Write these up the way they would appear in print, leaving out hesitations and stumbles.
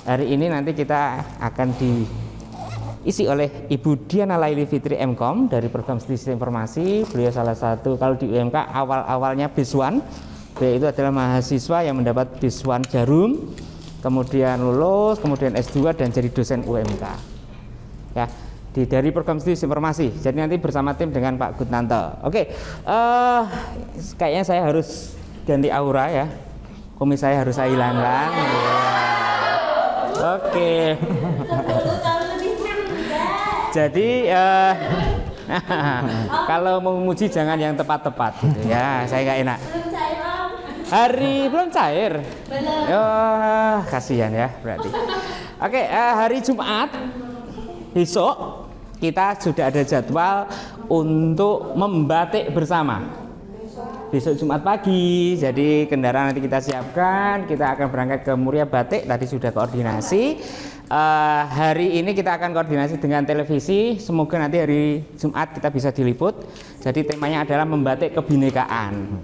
Hari ini nanti kita akan diisi oleh Ibu Diana Laili Fitri MKOM dari program studi sistem informasi. Beliau salah satu, kalau di UMK awal-awalnya BIS1. Beliau itu adalah mahasiswa yang mendapat BIS1 Jarum, kemudian lulus, kemudian S2 dan jadi dosen UMK. Ya, dari program studi sistem informasi. Jadi nanti bersama tim dengan Pak Gutnanto. Oke, kayaknya saya harus ganti aura ya. Kumis saya harus saya hilangkan. Oke. Jadi kalau mau memuji jangan yang tepat-tepat gitu ya, saya nggak enak. Belum cair. Oh, kasihan ya berarti. Oke, hari Jumat besok kita sudah ada jadwal untuk membatik bersama. Besok Jumat pagi, jadi kendaraan nanti kita siapkan, kita akan berangkat ke Muria Batik, tadi sudah koordinasi. Hari ini kita akan koordinasi dengan televisi, semoga nanti hari Jumat kita bisa diliput. Jadi temanya adalah membatik kebinekaan.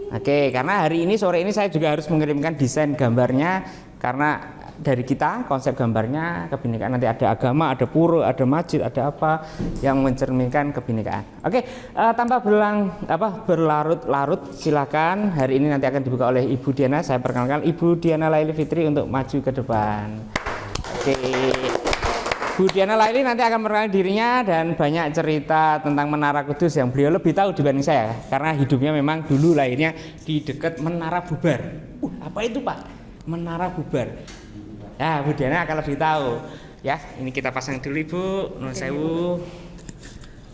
Oke, karena hari ini, sore ini saya juga harus mengirimkan desain gambarnya, karena dari kita konsep gambarnya kebinekaan, nanti ada agama, ada pura, ada masjid, ada apa yang mencerminkan kebinekaan. Oke, tanpa berlarut-larut, silakan. Hari ini nanti akan dibuka oleh Ibu Diana. Saya perkenalkan Ibu Diana Laili Fitri untuk maju ke depan. Oke, Bu Diana Laili nanti akan memperkenalkan dirinya dan banyak cerita tentang Menara Kudus yang beliau lebih tahu dibanding saya, karena hidupnya memang dulu lahirnya di dekat Menara Bubar. Apa itu Pak? Menara Bubar. Ya, Bu Diana akan lebih tahu. Ya, ini kita pasang dulu Ibu. Nuwun sewu.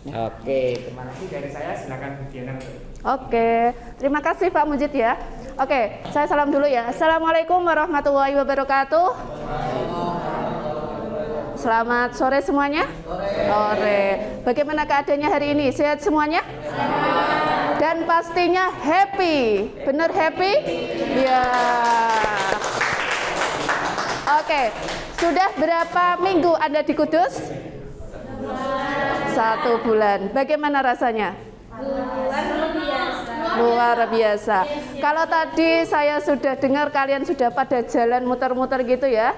Oke, terima kasih dari saya. Silakan Bu Diana. Oke, terima kasih Pak Mujid ya. Oke, saya salam dulu ya. Assalamualaikum warahmatullahi wabarakatuh. Selamat sore semuanya. Sore. Bagaimana keadaannya hari ini? Sehat semuanya? Dan pastinya happy. Benar happy? Ya. Oke, sudah berapa minggu Anda di Kudus? 1 bulan. Bagaimana rasanya? Luar biasa. Kalau tadi saya sudah dengar kalian sudah pada jalan muter-muter gitu ya.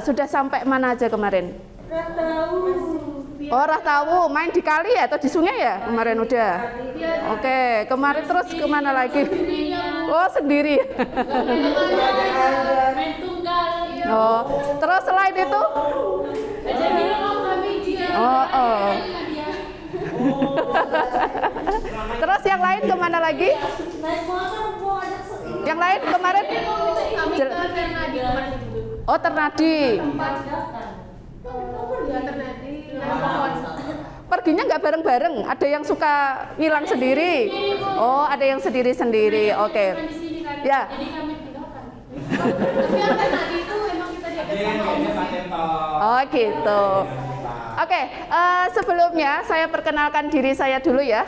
Sudah sampai mana aja kemarin? Orang tahu main di kali ya atau di sungai ya kemarin udah. Oke, kemarin terus kemana lagi? Oh sendiri. Oh, terus selain itu? Oh. Terus yang lain kemana lagi? Yang lain kemarin? Oh Ternadi. Perginya nggak bareng-bareng, ada yang suka ngilang sendiri. Oh, ada yang sendiri-sendiri. Oke. Ya. Oh gitu. Oke, sebelumnya saya perkenalkan diri saya dulu ya.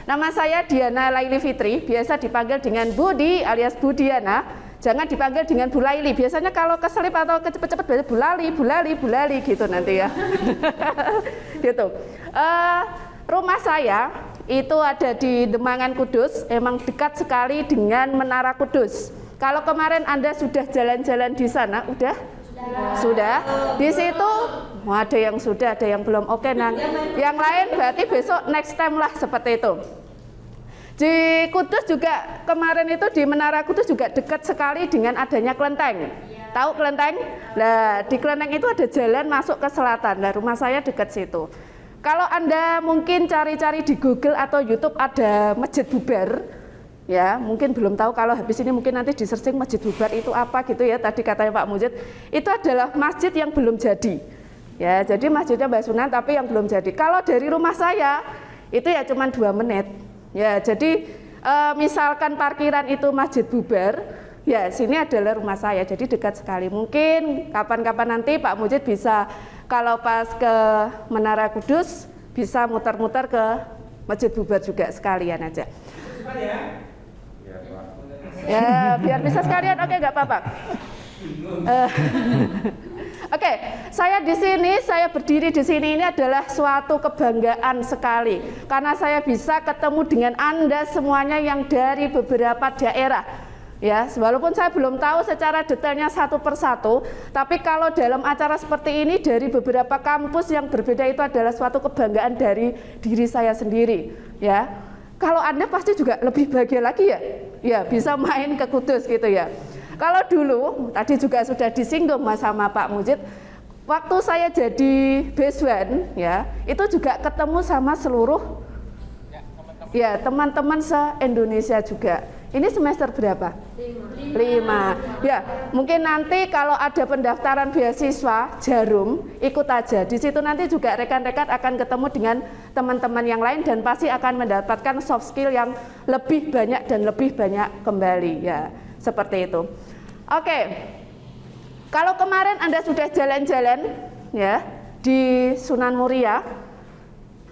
Nama saya Diana Laili Fitri, biasa dipanggil dengan Budi alias Bu Diana. Jangan dipanggil dengan Bu Laili. Biasanya kalau keselip atau kecepet-cepet biasanya Bu Lali gitu nanti ya. Gitu. Rumah saya itu ada di Demangan Kudus, emang dekat sekali dengan Menara Kudus. Kalau kemarin Anda sudah jalan-jalan di sana, udah? Sudah. Di situ ada yang sudah, ada yang belum. Oke, yang lain berarti besok next time lah seperti itu. Di Kudus juga kemarin itu di Menara Kudus juga dekat sekali dengan adanya kelenteng. Tahu kelenteng? Nah, di kelenteng itu ada jalan masuk ke selatan. Nah, rumah saya dekat situ. Kalau Anda mungkin cari-cari di Google atau YouTube ada Masjid Bubar, ya mungkin belum tahu. Kalau habis ini mungkin nanti di searching Masjid Bubar itu apa gitu ya. Tadi katanya Pak Mujid, itu adalah masjid yang belum jadi. Ya, jadi masjidnya Mbah Sunan tapi yang belum jadi. Kalau dari rumah saya itu ya cuma 2 menit. Ya, jadi misalkan parkiran itu Masjid Bubar, ya sini adalah rumah saya, jadi dekat sekali. Mungkin kapan-kapan nanti Pak Mujid bisa kalau pas ke Menara Kudus bisa muter-muter ke Masjid Bubar juga sekalian aja. Ya, biar bisa sekalian, oke nggak apa-apa. Oke, saya di sini, saya berdiri di sini ini adalah suatu kebanggaan sekali karena saya bisa ketemu dengan Anda semuanya yang dari beberapa daerah. Ya, walaupun saya belum tahu secara detailnya satu persatu, tapi kalau dalam acara seperti ini dari beberapa kampus yang berbeda itu adalah suatu kebanggaan dari diri saya sendiri. Ya, kalau Anda pasti juga lebih bahagia lagi ya, ya bisa main ke Kudus gitu ya. Kalau dulu tadi juga sudah disinggung Mas sama Pak Mujid, waktu saya jadi Beswan ya, itu juga ketemu sama seluruh ya teman-teman se-Indonesia juga. Ini semester berapa? 5. Ya, mungkin nanti kalau ada pendaftaran beasiswa Jarum, ikut aja. Di situ nanti juga rekan-rekan akan ketemu dengan teman-teman yang lain dan pasti akan mendapatkan soft skill yang lebih banyak dan lebih banyak kembali ya. Seperti itu. Oke. Kalau kemarin Anda sudah jalan-jalan ya di Sunan Muria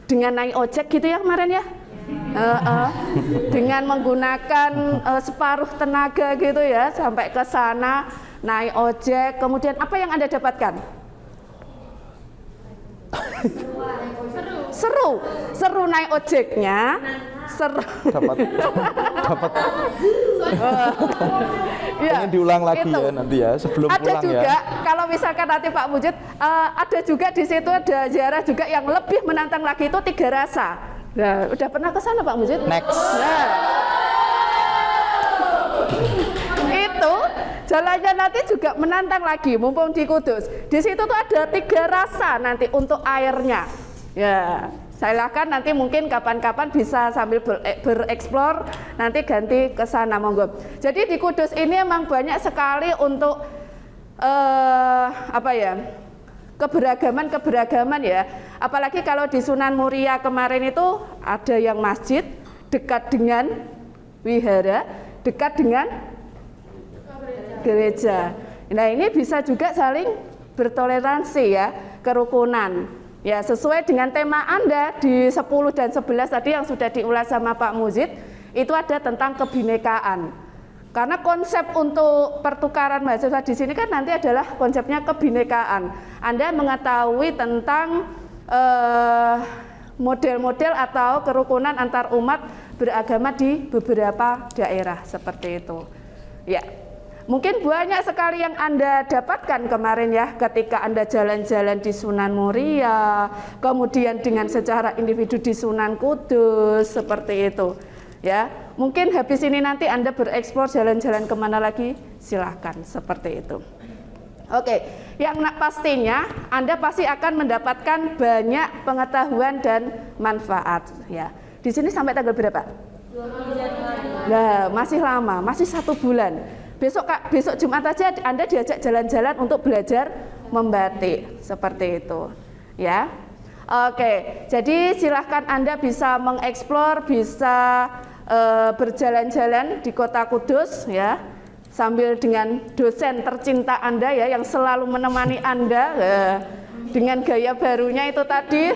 dengan naik ojek gitu ya kemarin ya? Dengan menggunakan separuh tenaga gitu ya sampai ke sana naik ojek, kemudian apa yang Anda dapatkan? Seru naik ojeknya, seru. Dapat Ya, pengen diulang lagi itu. ya nanti ya sebelum Ada pulang juga, ya. kalau misalkan nanti Pak Mujid, ada juga di situ ada ziarah juga yang lebih menantang lagi itu Tiga Rasa. Nah, udah pernah ke sana Pak Mujid? Next. Nah, itu jalannya nanti juga menantang lagi, mumpung di Kudus. Di situ tuh ada 3 rasa nanti untuk airnya. Ya, silakan nanti mungkin kapan-kapan bisa sambil bereksplor, nanti ganti ke sana monggo. Jadi di Kudus ini emang banyak sekali untuk apa ya? Keberagaman ya. Apalagi kalau di Sunan Muria kemarin itu ada yang masjid dekat dengan wihara, dekat dengan gereja. Nah, ini bisa juga saling bertoleransi ya, kerukunan. Ya, sesuai dengan tema Anda di 10 dan 11 tadi yang sudah diulas sama Pak Mujid, itu ada tentang kebinekaan. Karena konsep untuk pertukaran mahasiswa di sini kan nanti adalah konsepnya kebinekaan. Anda mengetahui tentang model-model atau kerukunan antar umat beragama di beberapa daerah seperti itu. Ya, mungkin banyak sekali yang Anda dapatkan kemarin ya ketika Anda jalan-jalan di Sunan Muria, kemudian dengan secara individu di Sunan Kudus seperti itu. Ya, mungkin habis ini nanti Anda bereksplor jalan-jalan kemana lagi, silahkan seperti itu. Oke, yang pastinya Anda pasti akan mendapatkan banyak pengetahuan dan manfaat. Ya, di sini sampai tanggal berapa? 20 Januari. Nah, masih lama, masih 1 bulan. Besok Jumat aja Anda diajak jalan-jalan untuk belajar membatik seperti itu. Ya. Oke, jadi silahkan Anda bisa mengeksplor, bisa berjalan-jalan di Kota Kudus ya, sambil dengan dosen tercinta Anda ya yang selalu menemani Anda dengan gaya barunya itu tadi.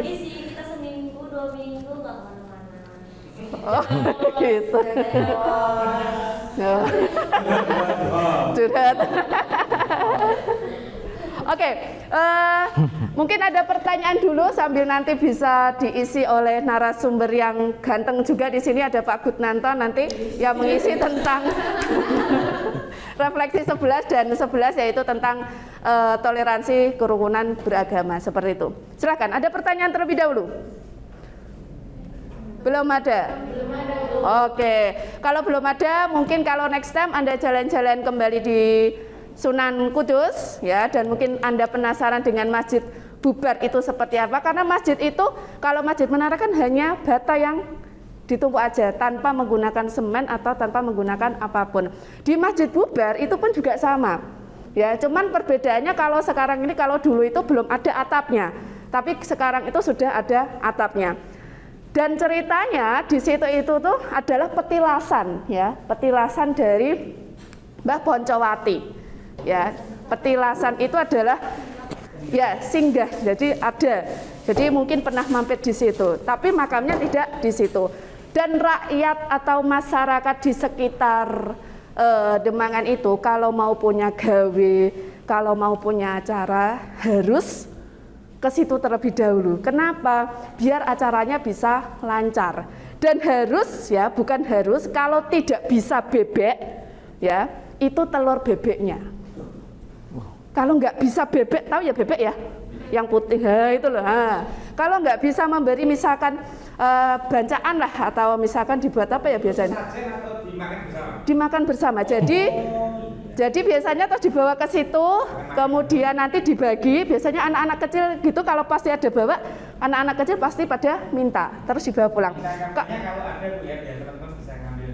Kita seminggu 2 minggu nggak kemana-mana. Oh, gitu. Curhat. Oke, mungkin ada pertanyaan dulu sambil nanti bisa diisi oleh narasumber yang ganteng juga di sini, ada Pak Gutnanto nanti yang mengisi tentang refleksi 11 dan 11 yaitu tentang toleransi kerukunan beragama seperti itu. Silakan, ada pertanyaan terlebih dahulu? Belum ada? Oke, kalau belum ada mungkin kalau next time Anda jalan-jalan kembali di Sunan Kudus ya, dan mungkin Anda penasaran dengan Masjid Bubar itu seperti apa, karena masjid itu kalau Masjid Menara kan hanya bata yang ditumpuk aja tanpa menggunakan semen atau tanpa menggunakan apapun. Di Masjid Bubar itu pun juga sama ya, cuman perbedaannya kalau sekarang ini, kalau dulu itu belum ada atapnya, tapi sekarang itu sudah ada atapnya. Dan ceritanya di situ itu tuh adalah petilasan ya, petilasan dari Mbah Poncowati. Ya, petilasan itu adalah ya singgah, jadi ada, jadi mungkin pernah mampir di situ, tapi makamnya tidak di situ. Dan rakyat atau masyarakat di sekitar Demangan itu kalau mau punya gawe, kalau mau punya acara harus ke situ terlebih dahulu. Kenapa? Biar acaranya bisa lancar. Dan harus ya, bukan harus, kalau tidak bisa bebek ya, itu telur bebeknya. Kalau nggak bisa bebek, tahu ya bebek ya? Yang putih, itu loh. Kalau nggak bisa memberi misalkan bancaan lah, atau misalkan dibuat apa ya biasanya? Atau dimakan bersama? Dimakan bersama. Jadi biasanya terus dibawa ke situ, kemudian nanti dibagi. Biasanya anak-anak kecil gitu kalau pasti ada bawa, anak-anak kecil pasti pada minta, terus dibawa pulang. Kalau ada Bu ya, biar teman-teman bisa ngambil.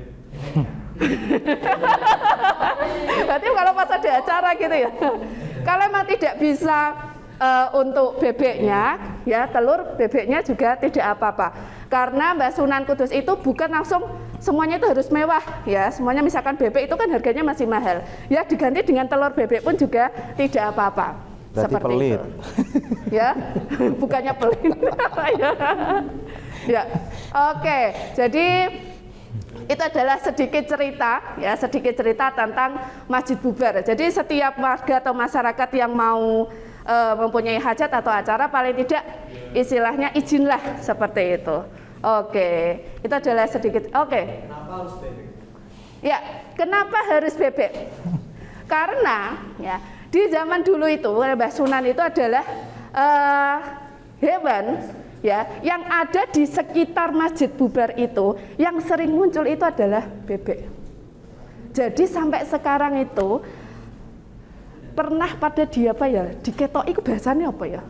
Berarti kalau pas ada acara gitu ya. Kalau memang tidak bisa untuk bebeknya, ya telur bebeknya juga tidak apa-apa. Karena Mbak Sunan Kudus itu bukan langsung semuanya itu harus mewah ya. Semuanya misalkan bebek itu kan harganya masih mahal. Ya diganti dengan telur bebek pun juga tidak apa-apa. Berarti Seperti pelit. itu. Ya, bukannya pelit. Ya. Oke, jadi itu adalah sedikit cerita tentang Masjid Bubar. Jadi setiap warga atau masyarakat yang mau mempunyai hajat atau acara paling tidak istilahnya izinlah seperti itu. Oke, itu adalah sedikit. Oke. Kenapa harus bebek? Ya, kenapa harus bebek? Karena ya di zaman dulu itu Mbah Sunan itu adalah hewan ya yang ada di sekitar Masjid Bubar itu yang sering muncul itu adalah bebek. Jadi sampai sekarang itu pernah pada apa ya diketok itu bahasanya apa ya?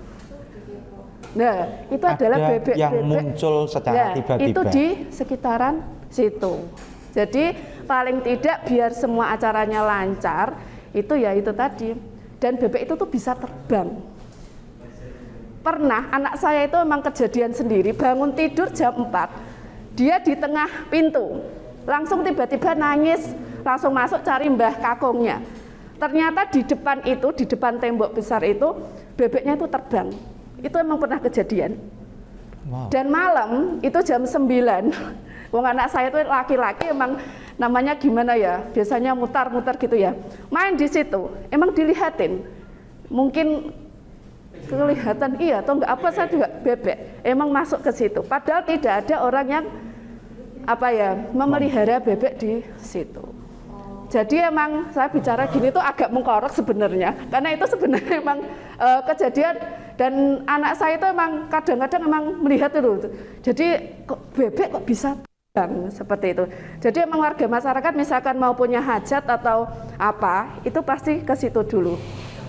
Nah, itu adalah bebek yang bebek muncul secara tiba-tiba. Itu di sekitaran situ. Jadi paling tidak biar semua acaranya lancar, itu ya itu tadi. Dan bebek itu tuh bisa terbang. Pernah anak saya itu memang kejadian sendiri, bangun tidur jam 4. Dia di tengah pintu. Langsung tiba-tiba nangis, langsung masuk cari Mbah Kakungnya. Ternyata di depan itu, di depan tembok besar itu, bebeknya itu terbang. Itu emang pernah kejadian. Wow. Dan malam itu jam 9. Wong anak saya itu laki-laki emang namanya gimana ya? Biasanya mutar-mutar gitu ya. Main di situ, emang dilihatin. Mungkin kelihatan iya atau enggak apa saya juga bebek. Emang masuk ke situ. Padahal tidak ada orang yang apa ya, memelihara bebek di situ. Jadi emang saya bicara gini tuh agak mengkorok sebenarnya, karena itu sebenarnya emang kejadian dan anak saya itu emang kadang-kadang emang melihat itu. Jadi kok bebek kok bisa terbang seperti itu. Jadi emang warga masyarakat misalkan mau punya hajat atau apa, itu pasti ke situ dulu.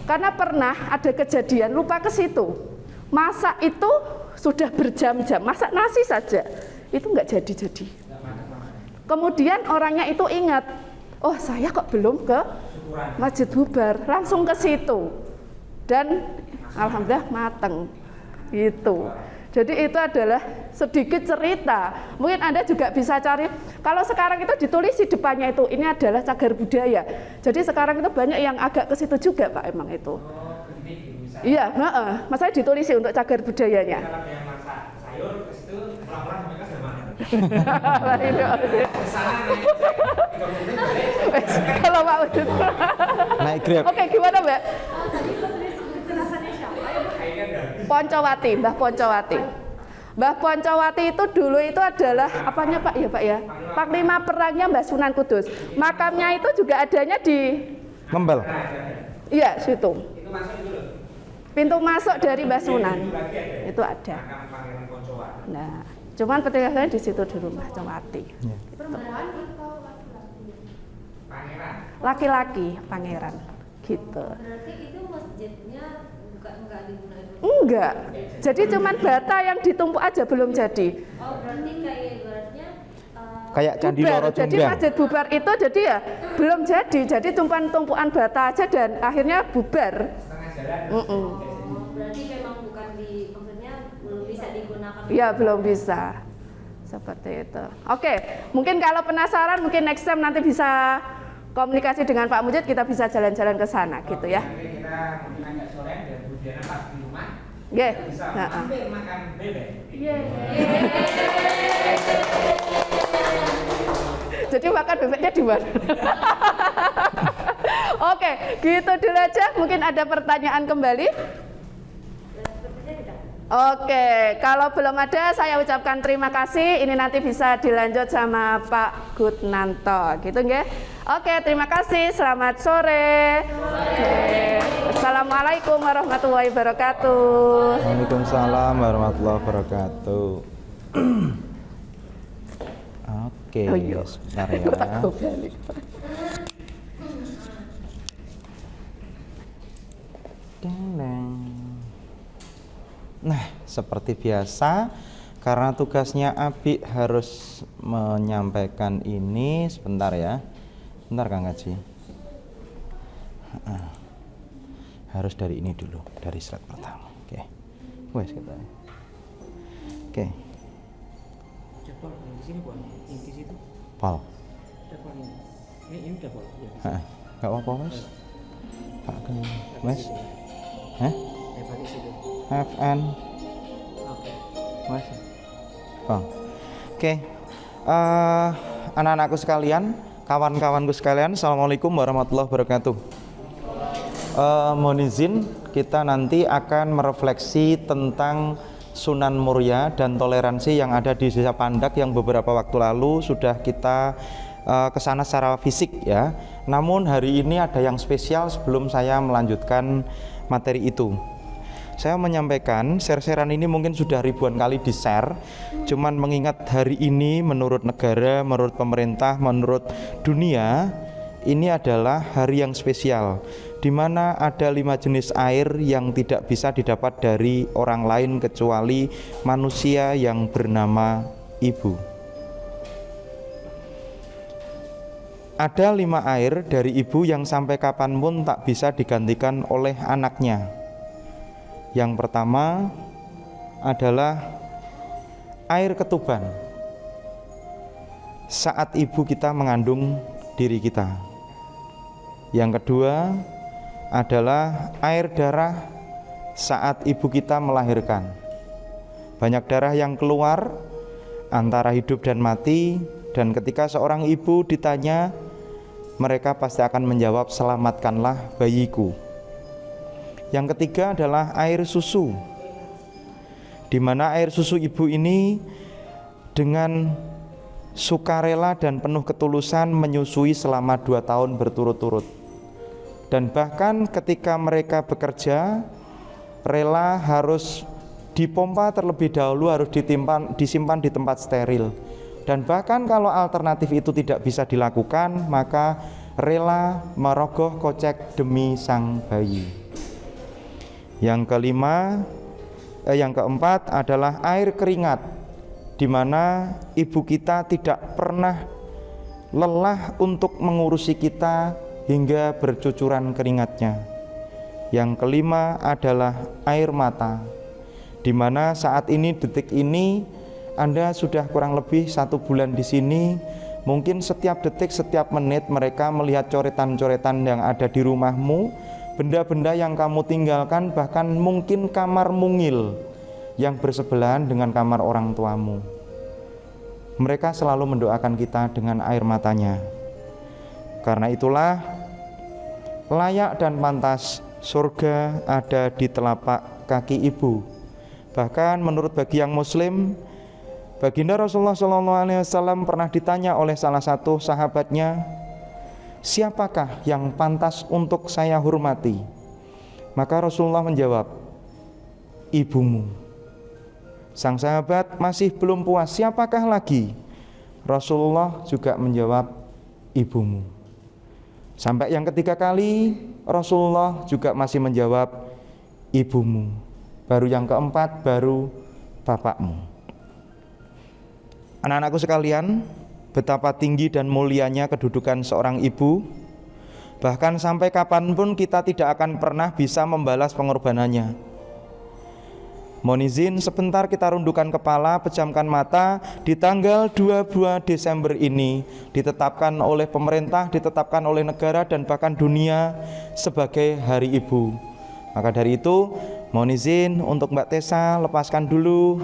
Karena pernah ada kejadian lupa ke situ. Masak itu sudah berjam-jam, masak nasi saja itu nggak jadi-jadi. Kemudian orangnya itu ingat, oh saya kok belum ke Masjid Bubar, langsung ke situ dan alhamdulillah mateng gitu. Jadi itu adalah sedikit cerita. Mungkin Anda juga bisa cari, kalau sekarang itu ditulis di depannya itu ini adalah cagar budaya. Jadi sekarang itu banyak yang agak ke situ juga Pak emang itu. Iya, masalahnya ditulis untuk cagar budayanya. Kalau yang masak sayur ke situ pulang-pulang sampai ke mana? Kalau Pak Udut. Naik Grab. Oke, gimana Mbak? Tadi penulis kekerasannya siapa ya? Poncowati, Mbah Poncowati. Mbah Poncowati itu dulu itu adalah apanya Pak ya Pak ya? Panglima perangnya Mbah Sunan Kudus. Makamnya itu juga adanya di Ngembel. iya situ. Itu masuk dulu. Pintu masuk dari Mbah Sunan itu ada. Makam Pangeran Koncowa. Nah, cuman petugasnya di situ dulu Mbah Poncowati. Perempuan atau laki-laki? Pangeran. Laki-laki pangeran gitu. Berarti itu masjidnya enggak digunakan? Enggak. Jadi cuman bata yang ditumpuk aja belum jadi. Oh, berarti kayak ibaratnya Kayak Candi Bubar. Loro Jadi Jonggrang. Masjid Bubar itu jadi ya belum jadi. Jadi cuma tumpuan bata aja dan akhirnya bubar. Setengah jalan. oh, berarti memang bukan maksudnya belum bisa digunakan. Ya belum bisa. Seperti itu. Oke, mungkin kalau penasaran mungkin next time nanti bisa komunikasi dengan Pak Mujid, kita bisa jalan-jalan ke sana gitu ya. Nanti kita mungkin agak sore dan Bu Diana pas di rumah Nggih. bisa Heeh. mampir makan bebek. Iya. Jadi makan bebeknya di mana? Oke, gitu dulu aja. Mungkin ada pertanyaan kembali? Sepertinya tidak. Oke, kalau belum ada saya ucapkan terima kasih. Ini nanti bisa dilanjut sama Pak Gutnanto, gitu nggih? Oke, terima kasih. Selamat sore. Oke. Assalamualaikum warahmatullahi wabarakatuh. Waalaikumsalam warahmatullahi wabarakatuh. Oke, Oh iya. sebentar ya. Kok tak gobali. Nah, seperti biasa, karena tugasnya Abi harus menyampaikan ini, sebentar ya. Sebentar Kang Haji. Harus dari ini dulu, dari slide pertama. Oke. Wes kita. Oke. Coba yang di sini buat yang di situ. Pal. Coba ini udah boleh. Heeh. Enggak apa-apa, Mas. Pak Ken. Mas. Hah? Di situ. FN. Oke. Mas. Bang. Oke. Anak-anakku sekalian, kawan-kawanku sekalian, assalamualaikum warahmatullahi wabarakatuh. Mohon izin, kita nanti akan merefleksi tentang Sunan Muria dan toleransi yang ada di Desa Pandak yang beberapa waktu lalu sudah kita kesana secara fisik ya. Namun hari ini ada yang spesial sebelum saya melanjutkan materi itu. Saya menyampaikan share-sharean ini mungkin sudah ribuan kali di-share. Cuman mengingat hari ini menurut negara, menurut pemerintah, menurut dunia, ini adalah hari yang spesial, di mana ada 5 jenis air yang tidak bisa didapat dari orang lain kecuali manusia yang bernama ibu. Ada 5 air dari ibu yang sampai kapanpun tak bisa digantikan oleh anaknya. Yang pertama adalah air ketuban saat ibu kita mengandung diri kita. Yang kedua adalah air darah saat ibu kita melahirkan. Banyak darah yang keluar antara hidup dan mati, dan ketika seorang ibu ditanya, mereka pasti akan menjawab, selamatkanlah bayiku. Yang ketiga adalah air susu, di mana air susu ibu ini dengan sukarela dan penuh ketulusan menyusui selama 2 tahun berturut-turut. Dan bahkan ketika mereka bekerja, rela harus dipompa terlebih dahulu, harus disimpan di tempat steril. Dan bahkan kalau alternatif itu tidak bisa dilakukan, maka rela merogoh kocek demi sang bayi. Yang keempat adalah air keringat, di mana ibu kita tidak pernah lelah untuk mengurusi kita hingga bercucuran keringatnya. Yang kelima adalah air mata, di mana saat ini, detik ini, Anda sudah kurang lebih 1 bulan di sini. Mungkin setiap detik, setiap menit mereka melihat coretan-coretan yang ada di rumahmu, benda-benda yang kamu tinggalkan, bahkan mungkin kamar mungil yang bersebelahan dengan kamar orang tuamu. Mereka selalu mendoakan kita dengan air matanya. Karena itulah layak dan pantas surga ada di telapak kaki ibu. Bahkan menurut bagi yang muslim, baginda Rasulullah SAW pernah ditanya oleh salah satu sahabatnya, siapakah yang pantas untuk saya hormati? Maka Rasulullah menjawab, ibumu. Sang sahabat masih belum puas, siapakah lagi? Rasulullah juga menjawab, ibumu. Sampai yang ketiga kali Rasulullah juga masih menjawab, ibumu. Baru yang keempat, baru bapakmu. Anak-anakku sekalian, betapa tinggi dan mulianya kedudukan seorang ibu. Bahkan sampai kapanpun kita tidak akan pernah bisa membalas pengorbanannya. Mohon izin sebentar kita rundukkan kepala, pejamkan mata. Di tanggal 22 Desember ini ditetapkan oleh pemerintah, ditetapkan oleh negara dan bahkan dunia sebagai Hari Ibu. Maka dari itu mohon izin untuk Mbak Tessa, lepaskan dulu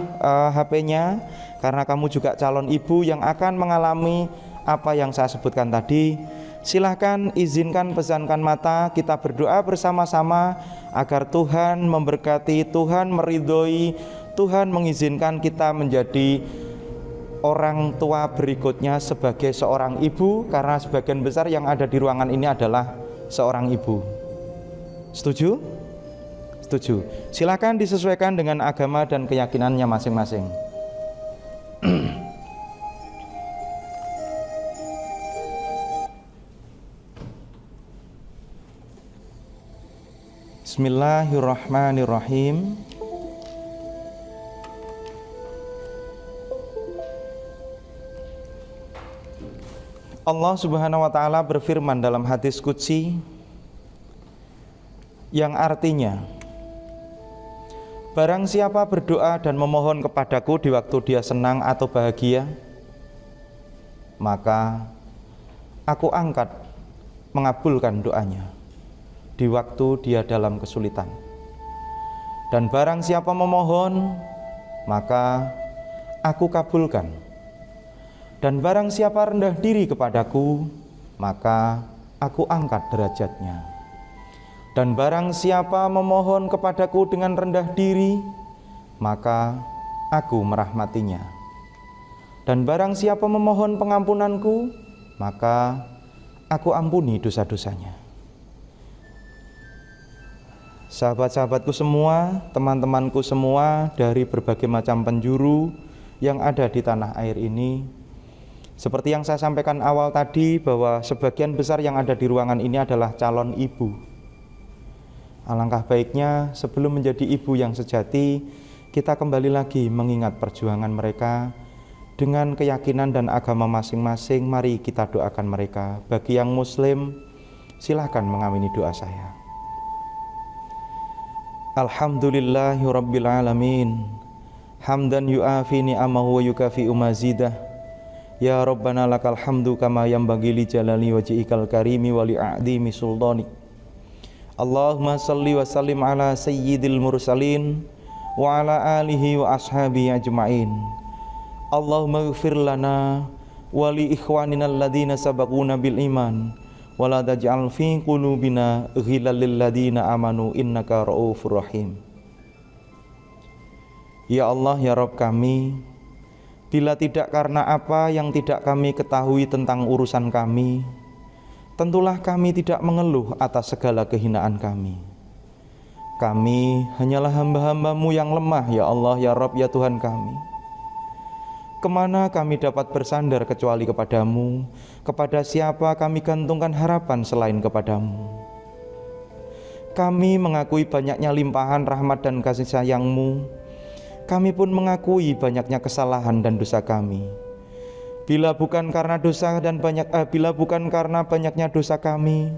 HP-nya, karena kamu juga calon ibu yang akan mengalami apa yang saya sebutkan tadi. Silahkan izinkan pejamkan mata, kita berdoa bersama-sama agar Tuhan memberkati, Tuhan meridhoi, Tuhan mengizinkan kita menjadi orang tua berikutnya sebagai seorang ibu, karena sebagian besar yang ada di ruangan ini adalah seorang ibu. Setuju? Setuju. Silakan disesuaikan dengan agama dan keyakinannya masing-masing. Bismillahirrahmanirrahim. Allah Subhanahu wa taala berfirman dalam hadis qudsi yang artinya, barang siapa berdoa dan memohon kepadaku di waktu dia senang atau bahagia, maka aku angkat mengabulkan doanya di waktu dia dalam kesulitan. Dan barang siapa memohon, maka aku kabulkan. Dan barang siapa rendah diri kepadaku, maka aku angkat derajatnya. Dan barang siapa memohon kepadaku dengan rendah diri, maka aku merahmatinya. Dan barang siapa memohon pengampunanku, maka aku ampuni dosa-dosanya. Sahabat-sahabatku semua, teman-temanku semua dari berbagai macam penjuru yang ada di tanah air ini, seperti yang saya sampaikan awal tadi, bahwa sebagian besar yang ada di ruangan ini adalah calon ibu. Alangkah baiknya sebelum menjadi ibu yang sejati, kita kembali lagi mengingat perjuangan mereka dengan keyakinan dan agama masing-masing. Mari kita doakan mereka. Bagi yang muslim, silahkan mengamini doa saya. Alhamdulillahi rabbil alamin, hamdan yu'afi ni'amahu wa yukafi'u mazidah. Ya Rabbana lakal hamdu kama yanbaghi li jalali wajhikal karimi wa li'adhimi sultanik. Allahumma salli wa sallim ala sayyidil mursalin wa ala alihi wa ashabihi ajma'in. Allahumma ighfir lana wa li ikhwanina alladhina sabaquna bil iman wa la taj'al fi qulubina ghillal lil ladzina amanu innaka ra'ufur rahim. Ya Allah, ya Rabb kami, bila tidak karena apa yang tidak kami ketahui tentang urusan kami, tentulah kami tidak mengeluh atas segala kehinaan kami. Kami hanyalah hamba-hamba-Mu yang lemah, ya Allah, ya Rabb, ya Tuhan kami. Kemana kami dapat bersandar kecuali kepadamu? Kepada siapa kami gantungkan harapan selain kepadamu? Kami mengakui banyaknya limpahan rahmat dan kasih sayang-Mu. Kami pun mengakui banyaknya kesalahan dan dosa kami. Bila bukan karena banyaknya dosa kami,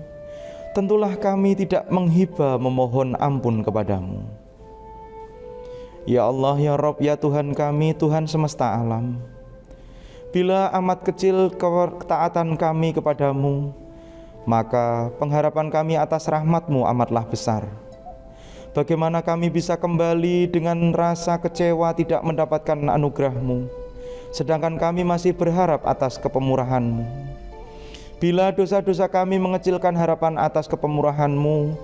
tentulah kami tidak menghibah memohon ampun kepadamu. Ya Allah, ya Rabb, ya Tuhan kami, Tuhan semesta alam, bila amat kecil ketaatan kami kepadamu, maka pengharapan kami atas rahmat-Mu amatlah besar. Bagaimana kami bisa kembali dengan rasa kecewa tidak mendapatkan anugerah-Mu, sedangkan kami masih berharap atas kepemurahan-Mu. Bila dosa-dosa kami mengecilkan harapan atas kepemurahan-Mu,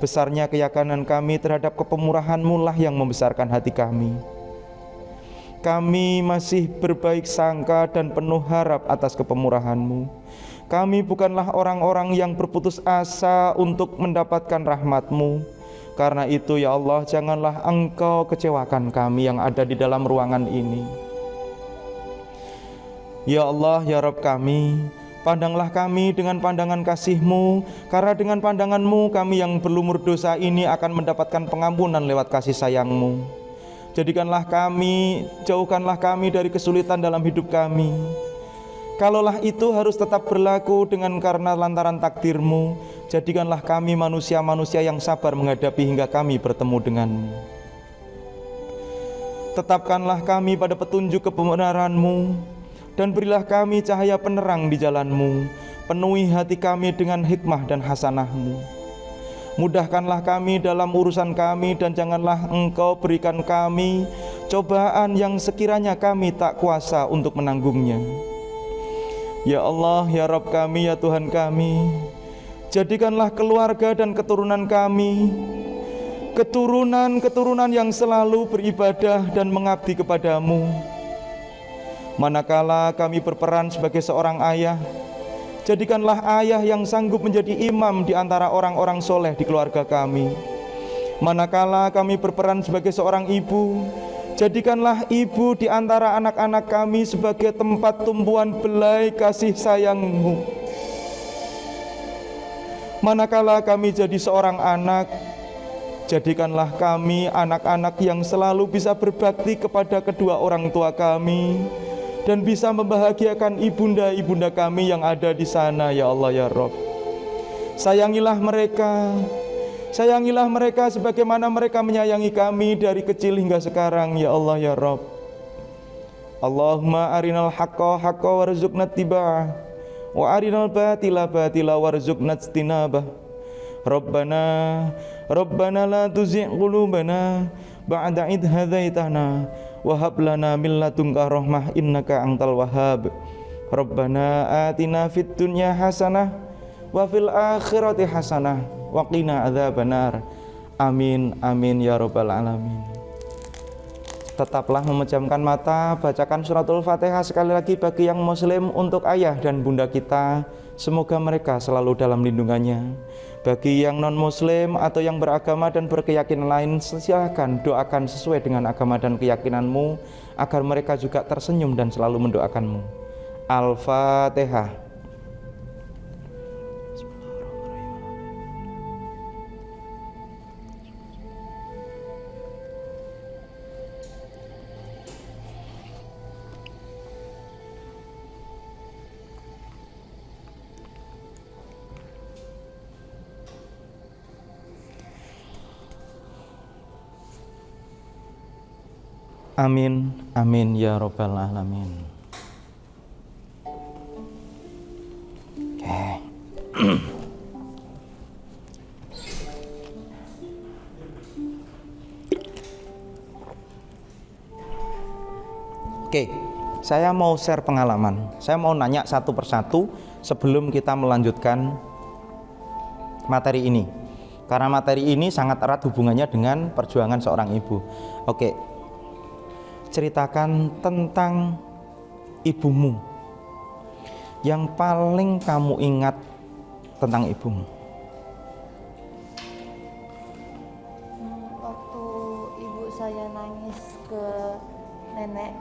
besarnya keyakinan kami terhadap kepemurahan-Mu lah yang membesarkan hati kami. Kami masih berbaik sangka dan penuh harap atas kepemurahan-Mu. Kami bukanlah orang-orang yang berputus asa untuk mendapatkan rahmat-Mu. Karena itu ya Allah, janganlah Engkau kecewakan kami yang ada di dalam ruangan ini. Ya Allah, ya Rabb kami, pandanglah kami dengan pandangan kasih-Mu, karena dengan pandangan-Mu kami yang berlumur dosa ini akan mendapatkan pengampunan lewat kasih sayang-Mu. Jadikanlah kami, jauhkanlah kami dari kesulitan dalam hidup kami. Kalaulah itu harus tetap berlaku dengan karena lantaran takdir-Mu, jadikanlah kami manusia-manusia yang sabar menghadapi hingga kami bertemu dengan-Mu. Tetapkanlah kami pada petunjuk kebenaran-Mu, dan berilah kami cahaya penerang di jalan-Mu. Penuhi hati kami dengan hikmah dan hasanah-Mu. Mudahkanlah kami dalam urusan kami, dan janganlah Engkau berikan kami cobaan yang sekiranya kami tak kuasa untuk menanggungnya. Ya Allah, ya Rabb kami, ya Tuhan kami, jadikanlah keluarga dan keturunan kami keturunan yang selalu beribadah dan mengabdi kepadamu. Manakala kami berperan sebagai seorang ayah, jadikanlah ayah yang sanggup menjadi imam di antara orang-orang soleh di keluarga kami. Manakala kami berperan sebagai seorang ibu, jadikanlah ibu di antara anak-anak kami sebagai tempat tumpuan belai kasih sayang-Mu. Manakala kami jadi seorang anak, jadikanlah kami anak-anak yang selalu bisa berbakti kepada kedua orang tua kami dan bisa membahagiakan ibunda-ibunda kami yang ada di sana, ya Allah ya Rabb. Sayangilah mereka sebagaimana mereka menyayangi kami dari kecil hingga sekarang, ya Allah ya Rabb. Allahumma arinal haqqa haqqa warzuqna ittiba'ah wa arinal batila batila warzuqna ijtinabah. Rabbana la tuzigh qulubana ba'da idh hadaitana wa hab lana min ladunka rahmah innaka antal wahhab. Rabbana atina fid dunya hasanah wa fil akhirati hasanah wa qina adzabannar. Amin amin ya rabbal alamin. Tetaplah memejamkan mata, bacakan suratul Fatihah sekali lagi bagi yang muslim untuk ayah dan bunda kita. Semoga mereka selalu dalam lindungannya. Bagi yang non muslim atau yang beragama dan berkeyakinan lain, silakan doakan sesuai dengan agama dan keyakinanmu agar mereka juga tersenyum dan selalu mendoakanmu. Al-Fatihah. Amin, amin ya rabbal alamin. Oke. Oke, saya mau share pengalaman. Saya mau nanya satu persatu sebelum kita melanjutkan materi ini. Karena materi ini sangat erat hubungannya dengan perjuangan seorang ibu. Oke. Ceritakan tentang ibumu yang paling kamu ingat tentang ibumu. Waktu ibu saya nangis ke nenek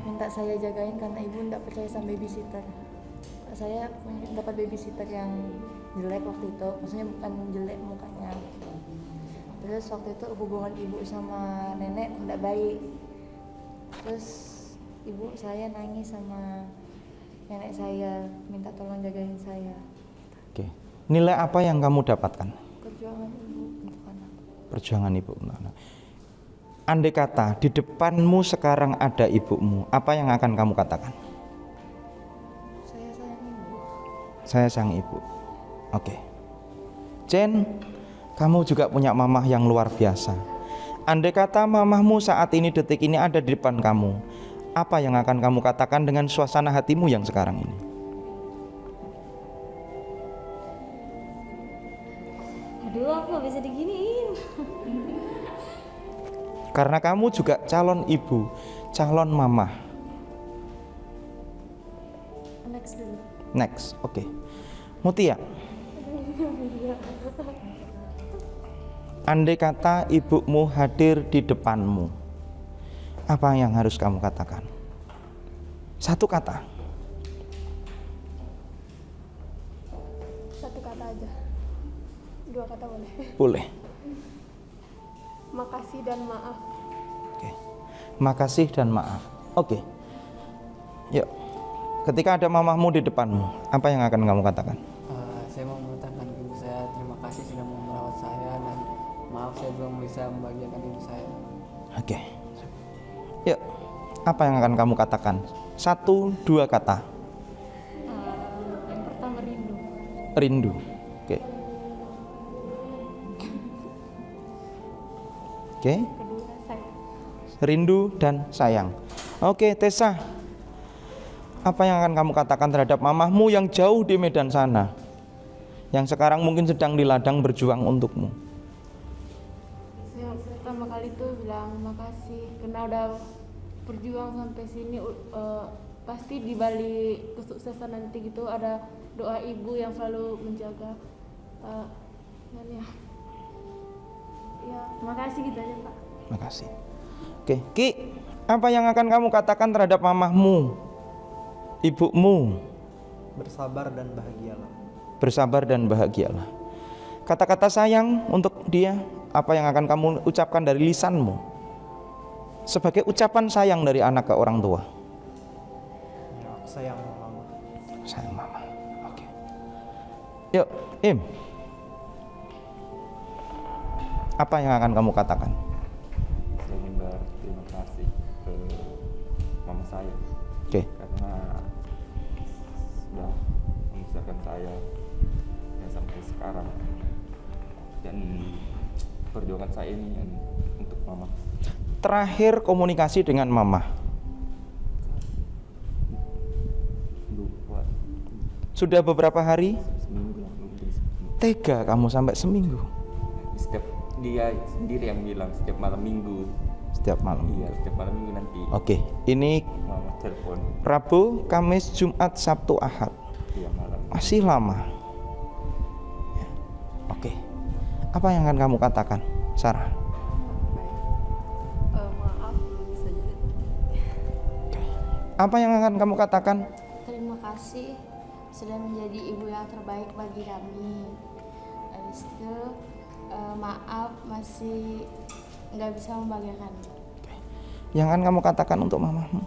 minta saya jagain karena ibu tidak percaya sama babysitter. Saya dapat babysitter yang jelek waktu itu, maksudnya bukan jelek mukanya. Terus waktu itu hubungan ibu sama nenek tidak baik. Terus ibu saya nangis sama nenek saya, minta tolong jagain saya. Oke. Nilai apa yang kamu dapatkan? Perjuangan ibu untuk anak. Perjuangan ibu untuk anak. Andai kata di depanmu sekarang ada ibumu, apa yang akan kamu katakan? Saya sayang ibu. Saya sayang ibu. Oke. Jen, kamu juga punya mamah yang luar biasa. Andai kata mamahmu saat ini, detik ini ada di depan kamu, apa yang akan kamu katakan dengan suasana hatimu yang sekarang ini? Aduh, aku gak bisa diginiin. Karena kamu juga calon ibu, calon mamah. Next dulu. Next, oke. Mutia. Andai kata ibumu hadir di depanmu, apa yang harus kamu katakan? Satu kata. Satu kata aja. Dua kata boleh. Boleh. Makasih dan maaf. Oke. Makasih dan maaf. Oke. Yuk. Ketika ada mamahmu di depanmu, apa yang akan kamu katakan? Saya mau mengatakan ke ibu saya terima kasih sudah mau merawat saya dan maaf saya belum bisa membahagiakan ibu saya. Oke. Yuk. Apa yang akan kamu katakan? 1-2 kata. Yang pertama rindu. Rindu. Oke. Oke. Kedua sayang. Rindu dan sayang. Oke, Tessa. Apa yang akan kamu katakan terhadap mamahmu yang jauh di Medan sana, yang sekarang mungkin sedang di ladang berjuang untukmu? Saya pertama kali tuh bilang makasih karena udah berjuang sampai sini. Pasti di balik kesuksesan nanti gitu ada doa ibu yang selalu menjaga. Dan ya makasih gitu aja Pak. Makasih. Oke, Ki, apa yang akan kamu katakan terhadap mamahmu, ibumu? Bersabar dan bahagialah. Bersabar dan bahagialah. Kata-kata sayang untuk dia, apa yang akan kamu ucapkan dari lisanmu sebagai ucapan sayang dari anak ke orang tua? Ya, aku sayang mama. Sayang mama. Oke. Yuk, Im. Apa yang akan kamu katakan? Saya ingin berterima kasih ke mama saya. Oke. Karena sudah membesarkan saya yang sampai sekarang, dan perjuangan saya ini untuk mama. Terakhir komunikasi dengan mama Lupa. sudah beberapa hari? Seminggu lah, mungkin. Tega kamu sampai seminggu? Setiap dia sendiri yang bilang setiap malam minggu. Setiap malam. Iya, setiap malam minggu nanti. Oke, ini Mama telepon. Rabu, Kamis, Jumat, Sabtu, Ahad. Iya, malam. Masih lama. Ya. Oke. Apa yang akan kamu katakan, Sarah? Maaf belum bisa jadi. Oke. Apa yang akan kamu katakan? Terima kasih sudah menjadi ibu yang terbaik bagi kami. Habis itu maaf masih nggak bisa membahagiakan. Yang akan kamu katakan untuk mamamu?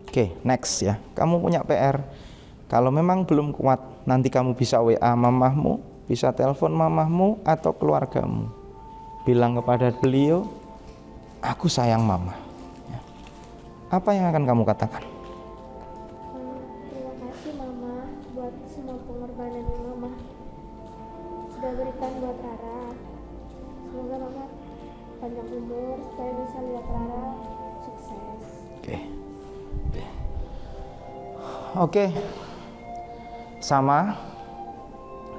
Oke, next ya. Kamu punya PR. Kalau memang belum kuat, nanti kamu bisa WA mamahmu, bisa telepon mamahmu atau keluargamu. Bilang kepada beliau, aku sayang mama. Ya. Apa yang akan kamu katakan? Terima kasih Mama buat semua pengorbanan yang Mama sudah berikan buat Rara. Semoga Mama panjang umur supaya bisa lihat Rara sukses. Oke. Sama.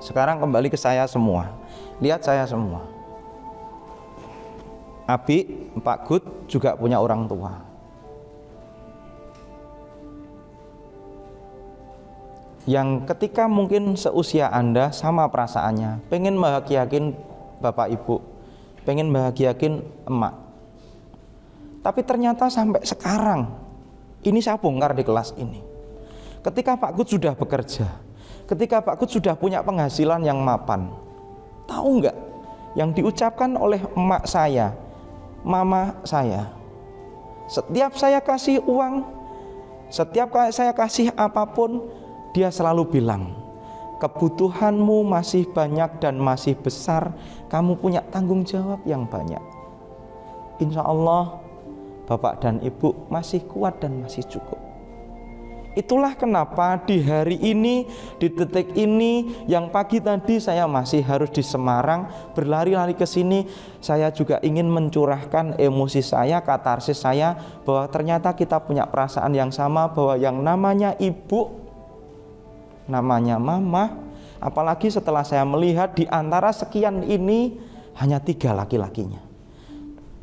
Sekarang kembali ke saya semua. Lihat saya semua. Abi, Pak Gut juga punya orang tua. Yang ketika mungkin seusia Anda sama perasaannya, pengen bahagiakin Bapak Ibu, pengen bahagiakin emak. Tapi ternyata sampai sekarang, ini saya bongkar di kelas ini. Ketika Pak Gut sudah bekerja, ketika Pak Gut sudah punya penghasilan yang mapan, tahu nggak yang diucapkan oleh emak saya, mama saya? Setiap saya kasih uang, setiap saya kasih apapun, dia selalu bilang, kebutuhanmu masih banyak dan masih besar, kamu punya tanggung jawab yang banyak. Insya Allah Bapak dan Ibu masih kuat dan masih cukup. Itulah kenapa di hari ini, di detik ini, yang pagi tadi saya masih harus di Semarang, berlari-lari ke sini, saya juga ingin mencurahkan emosi saya, katarsis saya, bahwa ternyata kita punya perasaan yang sama, bahwa yang namanya ibu, namanya mama, apalagi setelah saya melihat di antara sekian ini, hanya 3 laki-lakinya.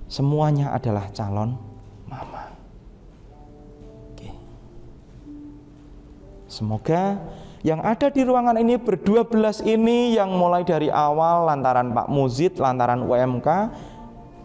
Semuanya adalah calon mama. Semoga yang ada di ruangan ini ber-12 ini, yang mulai dari awal lantaran Pak Muzid, lantaran UMK,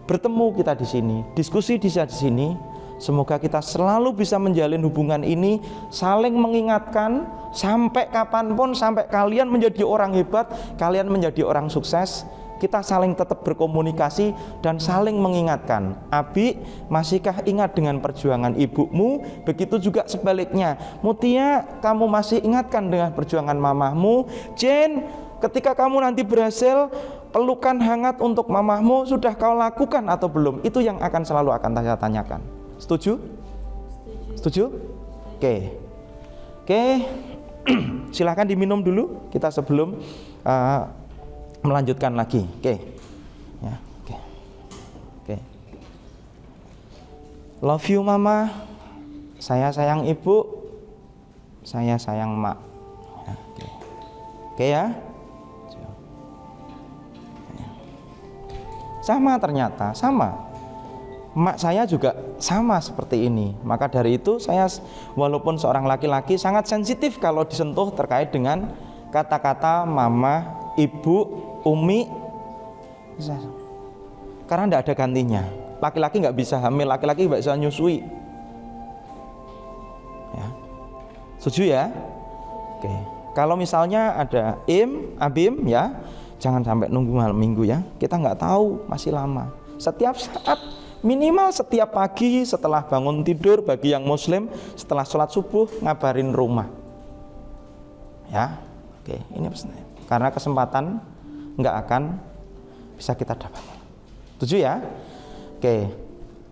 bertemu kita di sini, diskusi di sini. Semoga kita selalu bisa menjalin hubungan ini, saling mengingatkan sampai kapanpun, sampai kalian menjadi orang hebat, kalian menjadi orang sukses. Kita saling tetap berkomunikasi dan saling mengingatkan. Abi, masihkah ingat dengan perjuangan ibumu? Begitu juga sebaliknya. Mutia, kamu masih ingatkan dengan perjuangan mamahmu? Jen, ketika kamu nanti berhasil, pelukan hangat untuk mamahmu sudah kau lakukan atau belum? Itu yang akan selalu saya tanyakan. Setuju? Setuju? Oke. Silahkan diminum dulu kita sebelum melanjutkan lagi. Oke. Ya, oke. Oke. Love you mama. Saya sayang ibu. Saya sayang mak. Ya, oke. Oke ya. Sama ternyata, sama. Mak saya juga sama seperti ini. Maka dari itu saya walaupun seorang laki-laki sangat sensitif kalau disentuh terkait dengan kata-kata mama, ibu, umi. Karena tidak ada gantinya. Laki-laki nggak bisa hamil, laki-laki nggak bisa nyusui. Ya. Setuju ya? Oke. Kalau misalnya ada Abim ya, jangan sampai nunggu malam minggu ya. Kita nggak tahu, masih lama. Setiap saat, minimal setiap pagi setelah bangun tidur, bagi yang muslim setelah sholat subuh ngabarin rumah. Ya, oke, ini pesannya. Karena kesempatan nggak akan bisa kita dapat. Setuju ya? Oke,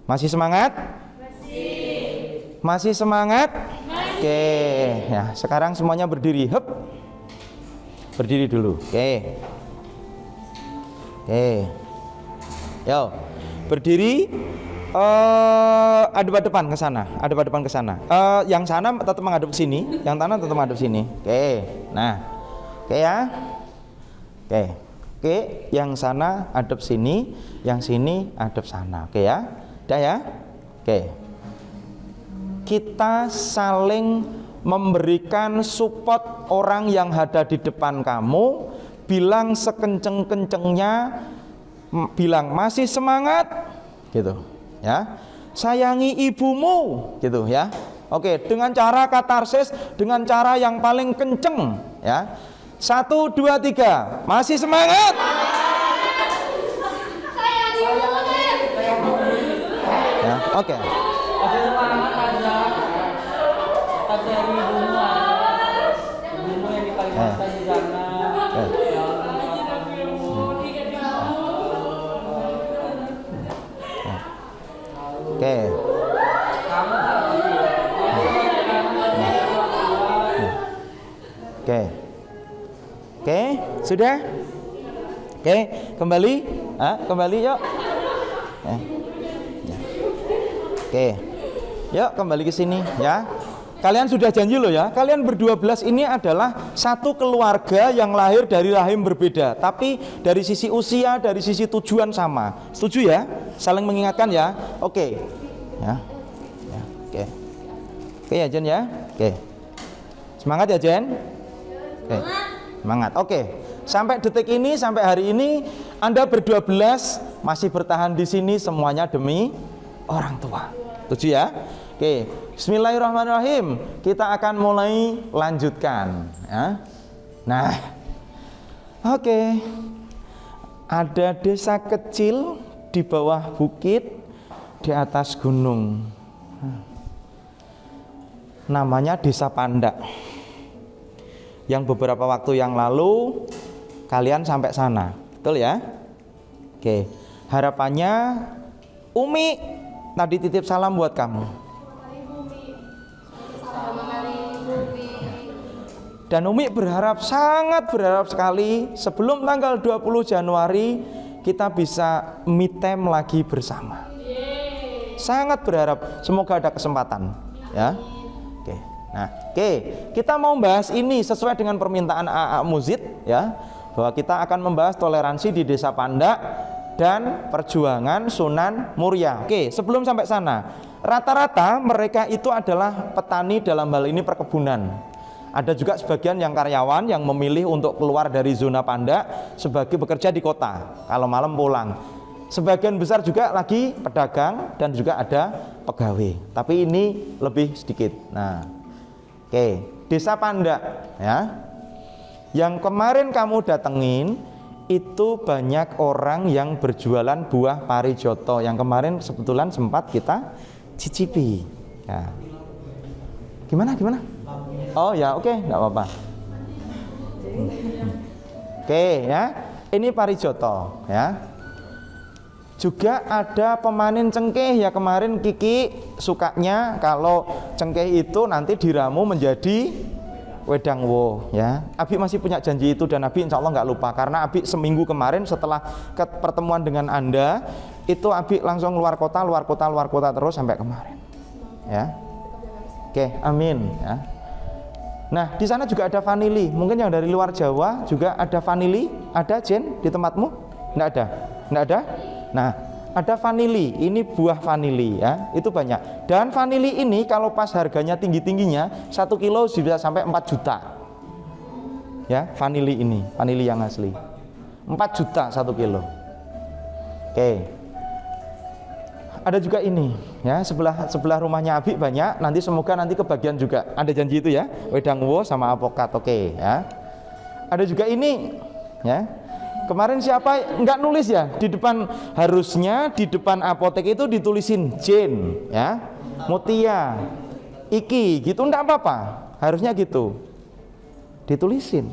masih semangat? Masih semangat? Oke, ya sekarang semuanya berdiri. Hup. Berdiri dulu. Oke. Oke. Yo, berdiri. Adep depan ke sana. Adep depan ke sana. Yang sana tetap menghadap sini, yang tanah tetap menghadap sini. Oke. Nah. Oke ya. Oke. Oke, yang sana hadap sini, yang sini hadap sana. Oke ya. Udah ya? Oke. Kita saling memberikan support orang yang ada di depan kamu. Bilang sekenceng-kencengnya, bilang masih semangat, gitu ya. Sayangi ibumu, gitu ya. Oke, dengan cara katarsis, dengan cara yang paling kenceng ya. 1, 2, 3, masih semangat. Ya, oke. Oke. Oke. Oke, sudah? Oke, kembali. Kembali yuk. Oke. Yuk kembali ke sini ya. Kalian sudah janji loh ya. Kalian ber-12 ini adalah satu keluarga yang lahir dari rahim berbeda, tapi dari sisi usia, dari sisi tujuan sama. Setuju ya? Saling mengingatkan ya. Oke. Ya. Ya, oke. Oke ya Jen ya. Oke. Semangat ya Jen. Oke. Semangat. Oke. Sampai detik ini, sampai hari ini Anda ber-12 masih bertahan di sini semuanya demi orang tua. Setuju ya? Oke, bismillahirrahmanirrahim. Kita akan mulai lanjutkan ya. Nah, oke. Ada desa kecil di bawah bukit di atas gunung. Namanya Desa Pandak. Yang beberapa waktu yang lalu kalian sampai sana. Betul ya? Oke. Harapannya Umi tadi titip salam buat kamu. Dan Umi berharap, sangat berharap sekali sebelum tanggal 20 Januari kita bisa me time lagi bersama. Sangat berharap, semoga ada kesempatan ya. Oke. Nah, oke, kita mau bahas ini sesuai dengan permintaan AA Muzid ya, bahwa kita akan membahas toleransi di Desa Pandak dan perjuangan Sunan Muria. Oke, sebelum sampai sana, rata-rata mereka itu adalah petani, dalam hal ini perkebunan. Ada juga sebagian yang karyawan yang memilih untuk keluar dari zona Pandak sebagai bekerja di kota, kalau malam pulang. Sebagian besar juga lagi pedagang dan juga ada pegawai. Tapi ini lebih sedikit. Nah, oke, Desa Pandak ya. Yang kemarin kamu datengin itu banyak orang yang berjualan buah parijoto. Yang kemarin kebetulan sempat kita cicipi. Ya. Gimana? Oh ya, oke, enggak apa-apa. Oke ya, ini parijoto ya. Juga ada pemanen cengkeh ya, kemarin Kiki sukanya kalau cengkeh itu nanti diramu menjadi wedang wo ya. Abi masih punya janji itu dan Abi insya Allah nggak lupa karena Abi seminggu kemarin setelah pertemuan dengan Anda itu Abi langsung luar kota terus sampai kemarin ya. Oke, amin ya. Nah di sana juga ada vanili. Mungkin yang dari luar Jawa juga ada vanili. Ada Jen di tempatmu? Nggak ada? Nggak ada? Nah ada vanili, ini buah vanili ya, itu banyak. Dan vanili ini kalau pas harganya tinggi-tingginya 1 kilo bisa sampai 4 juta ya, vanili ini, vanili yang asli 4 juta 1 kilo. Oke, ada juga ini ya, sebelah rumahnya Abi banyak, nanti semoga nanti kebagian juga, ada janji itu ya, wedang wo sama apokat. Oke ya. Ada juga ini ya. Kemarin siapa nggak nulis ya di depan, harusnya di depan apotek itu ditulisin Jen ya, Mutia, Iki gitu, nggak apa-apa, harusnya gitu ditulisin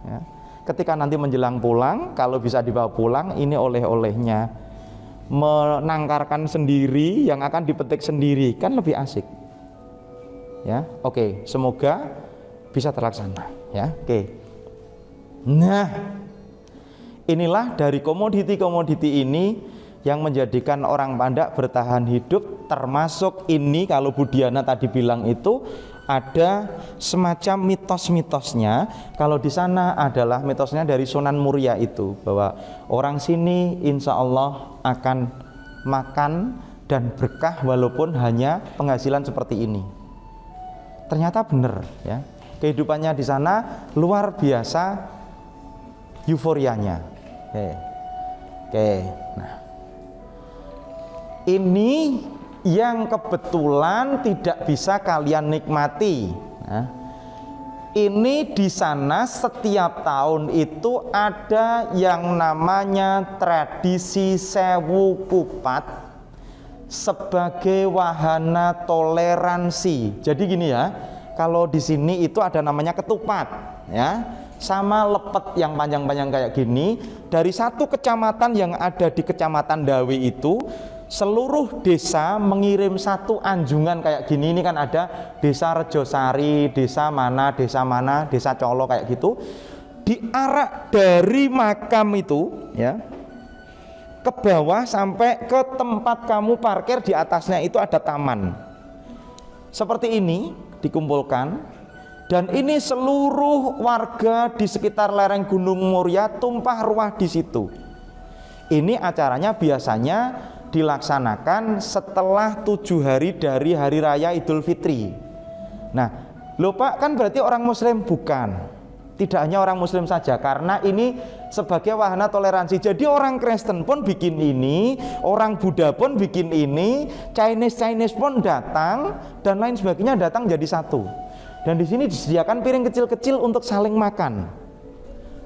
ya. Ketika nanti menjelang pulang, kalau bisa dibawa pulang, ini oleh-olehnya, menangkarkan sendiri yang akan dipetik sendiri kan lebih asik ya. Oke, semoga bisa terlaksana ya. Oke, nah inilah dari komoditi-komoditi ini yang menjadikan orang Pandak bertahan hidup, termasuk ini kalau Bu Diana tadi bilang itu ada semacam mitos-mitosnya. Kalau di sana adalah mitosnya dari Sunan Muria itu, bahwa orang sini insya Allah akan makan dan berkah walaupun hanya penghasilan seperti ini. Ternyata benar ya, kehidupannya di sana luar biasa euforianya. Oke. Nah, ini yang kebetulan tidak bisa kalian nikmati. Nah, ini di sana setiap tahun itu ada yang namanya tradisi sewu kupat sebagai wahana toleransi. Jadi gini ya, kalau di sini itu ada namanya ketupat, ya. Sama lepet yang panjang-panjang kayak gini. Dari satu kecamatan yang ada di Kecamatan Dawe itu, seluruh desa mengirim satu anjungan kayak gini. Ini kan ada desa Rejosari, desa mana, desa Colo kayak gitu. Diarak dari makam itu ya, ke bawah sampai ke tempat kamu parkir, di atasnya itu ada taman. Seperti ini dikumpulkan. Dan ini seluruh warga di sekitar lereng Gunung Muria tumpah ruah di situ. Ini acaranya biasanya dilaksanakan setelah 7 hari dari Hari Raya Idul Fitri. Nah, loh Pak, kan berarti orang Muslim? Bukan. Tidak hanya orang Muslim saja, karena ini sebagai wahana toleransi. Jadi orang Kristen pun bikin ini, orang Buddha pun bikin ini, Chinese pun datang, dan lain sebagainya datang jadi satu. Dan di sini disediakan piring kecil-kecil untuk saling makan.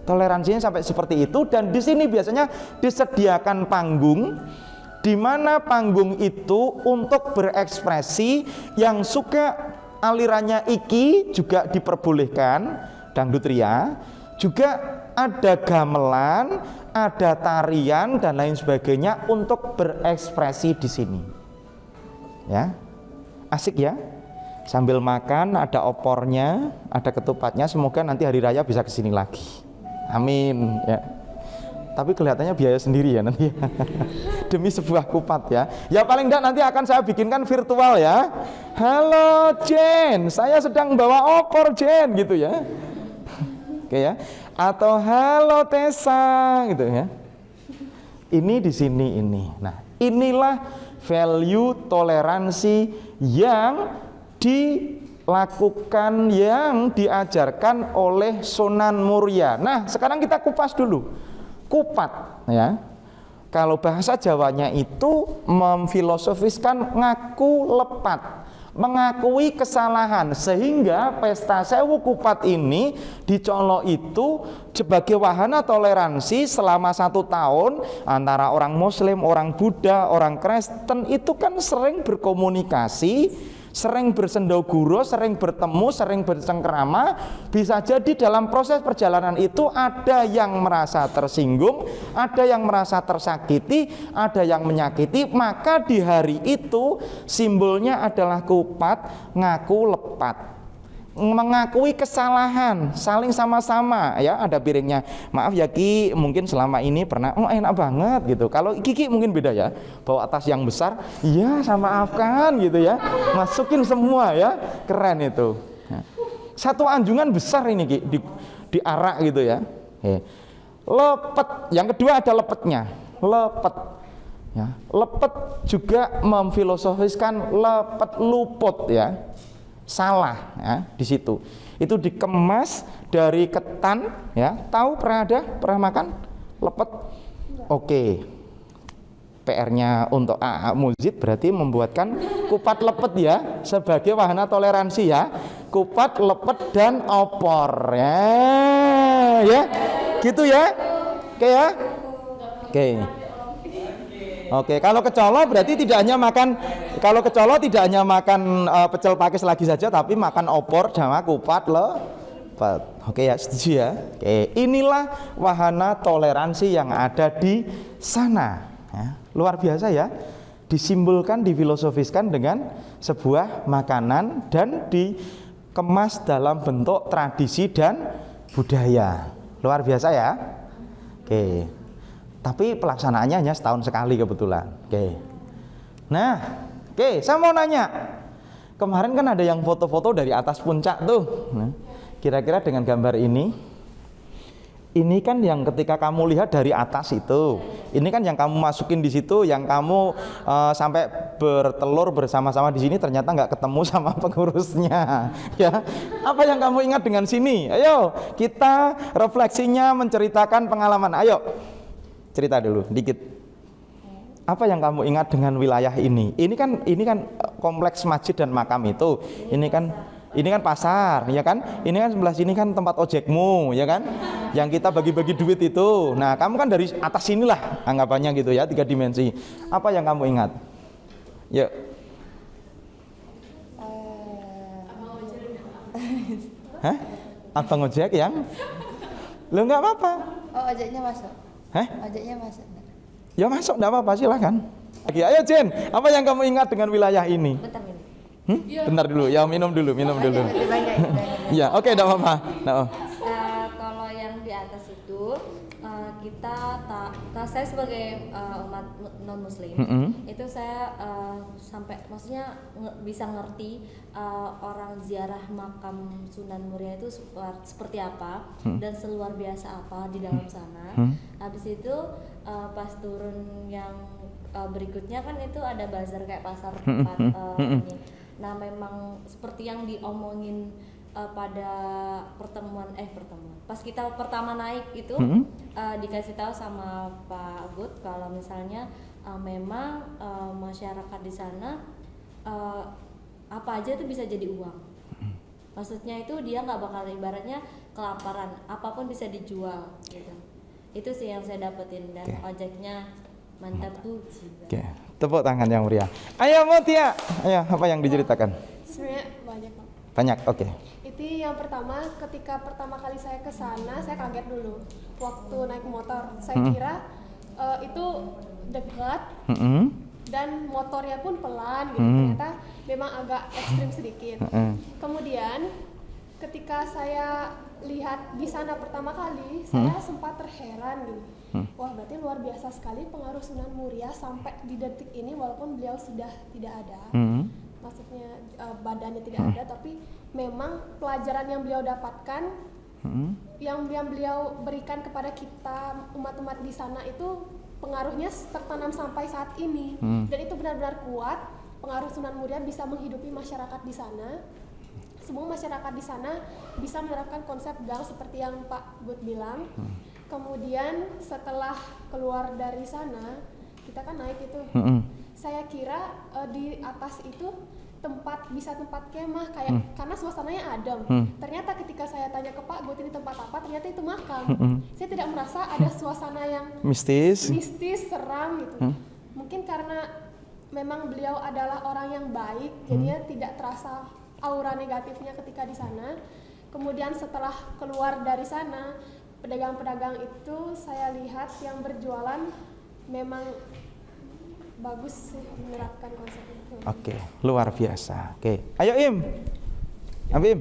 Toleransinya sampai seperti itu. Dan di sini biasanya disediakan panggung, di mana panggung itu untuk berekspresi. Yang suka alirannya Iki juga diperbolehkan, dangdut ria. Juga ada gamelan, ada tarian dan lain sebagainya untuk berekspresi di sini. Ya, asik ya. Sambil makan, ada opornya, ada ketupatnya. Semoga nanti hari raya bisa kesini lagi. Amin ya. Tapi kelihatannya biaya sendiri ya nanti. Demi sebuah kupat ya. Ya paling enggak nanti akan saya bikinkan virtual ya. Halo Jen, saya sedang bawa opor Jen gitu ya. Oke ya. Atau halo Tessa gitu ya. Ini di sini ini. Nah, inilah value toleransi yang dilakukan, yang diajarkan oleh Sunan Muria. Nah, sekarang kita kupas dulu. Kupat ya. Kalau bahasa Jawanya itu memfilosofiskan ngaku lepat, mengakui kesalahan, sehingga pesta sewu kupat ini di Colo itu sebagai wahana toleransi selama 1 tahun antara orang Muslim, orang Buddha, orang Kristen itu kan sering berkomunikasi, sering bersendoguro, sering bertemu, sering bercengkrama. Bisa jadi dalam proses perjalanan itu ada yang merasa tersinggung, ada yang merasa tersakiti, ada yang menyakiti. Maka di hari itu simbolnya adalah kupat, ngaku lepat. mengakui kesalahan, saling sama-sama ya. Ada piringnya, maaf ya Ki, mungkin selama ini pernah, oh enak banget gitu. Kalau Kiki mungkin beda ya, bawa tas yang besar, iya sama maafkan gitu ya, masukin semua ya, keren itu. Satu anjungan besar ini Ki, diarak gitu ya. Lepet, yang kedua ada lepetnya, lepet. Ya, lepet juga memfilosofiskan lepet luput ya. Salah ya di situ. Itu dikemas dari ketan ya. Tahu pernah makan lepet? Oke. PR-nya untuk AA Muzid berarti membuatkan kupat lepet ya sebagai wahana toleransi ya. Kupat, lepet dan opor ya. Ya. Gitu ya. Oke ya. Oke. Oke, kalau kecolo berarti tidak hanya makan, kalau kecolo tidak hanya makan pecel pakis lagi saja, tapi makan opor sama kupat lepet. Oke ya, setuju ya. Oke, inilah wahana toleransi yang ada di sana. Ya, luar biasa ya, disimbolkan, difilosofiskan dengan sebuah makanan dan dikemas dalam bentuk tradisi dan budaya. Luar biasa ya. Oke. Tapi pelaksanaannya hanya setahun sekali kebetulan. Oke. Nah, oke, saya mau nanya. Kemarin kan ada yang foto-foto dari atas puncak tuh. Nah, kira-kira dengan gambar ini kan yang ketika kamu lihat dari atas itu. Ini kan yang kamu masukin di situ, yang kamu sampai bertelur bersama-sama di sini ternyata nggak ketemu sama pengurusnya. Ya, apa yang kamu ingat dengan sini? Ayo, kita refleksinya menceritakan pengalaman. Ayo. Cerita dulu dikit. Apa yang kamu ingat dengan wilayah ini? Ini kan kompleks masjid dan makam itu. Ini kan pasar, ya kan? Ini kan sebelah sini kan tempat ojekmu, ya kan? Yang kita bagi-bagi duit itu. Nah, kamu kan dari atas sinilah anggapannya gitu ya, 3 dimensi. Apa yang kamu ingat? Yuk. Hah? Abang ojek yang? Lo nggak apa-apa. Oh, ojeknya masuk. Hah? Ojeknya masuk. Ya masuk, enggak apa-apa, silakan. Oke, ayo Jen, apa yang kamu ingat dengan wilayah ini? Bentar dulu, ya minum dulu. Ya, oke, enggak apa-apa. Kalau yang di atas itu saya sebagai umat non muslim itu saya sampai maksudnya bisa ngerti orang ziarah makam Sunan Muria itu seperti apa dan seluar biasa apa di dalam sana. Habis itu pas turun yang berikutnya kan itu ada bazar kayak pasar tempat ini. Nah, memang seperti yang diomongin pada pertemuan pas kita pertama naik itu dikasih tahu sama Pak Gut kalau misalnya memang masyarakat di sana apa aja itu bisa jadi uang. Maksudnya itu dia nggak bakal ibaratnya kelaparan, apapun bisa dijual gitu. Itu sih yang saya dapetin dan ojeknya mantap tuh. Oke, tepuk tangan yang meriah. Ayo Mutia, ayo apa yang diceritakan? Sebenarnya banyak Pak. Banyak, oke. Itu yang pertama, ketika pertama kali saya ke sana, saya kaget dulu waktu naik motor. Saya kira itu dekat dan motornya pun pelan gitu. Ternyata memang agak ekstrim sedikit. Kemudian ketika saya lihat di sana pertama kali, saya sempat terheran gitu. Wah, berarti luar biasa sekali pengaruh Sunan Muria sampai di detik ini walaupun beliau sudah tidak ada. Maksudnya badannya tidak ada, tapi memang pelajaran yang beliau dapatkan, yang beliau berikan kepada kita umat-umat di sana itu pengaruhnya tertanam sampai saat ini. Dan itu benar-benar kuat. Pengaruh Sunan Muria bisa menghidupi masyarakat di sana. Semua masyarakat di sana bisa menerapkan konsep gang seperti yang Pak Gut bilang. Kemudian setelah keluar dari sana, kita kan naik itu. Saya kira di atas itu tempat kemah kayak karena suasananya adem. Ternyata ketika saya tanya ke Pak Gut ini tempat apa, ternyata itu makam. Saya tidak merasa ada suasana yang mistis, seram gitu. Mungkin karena memang beliau adalah orang yang baik, jadinya tidak terasa aura negatifnya ketika di sana. Kemudian setelah keluar dari sana, pedagang-pedagang itu saya lihat yang berjualan memang bagus sih menerapkan konsep itu. Oke, luar biasa. Oke, ayo Im. Abim.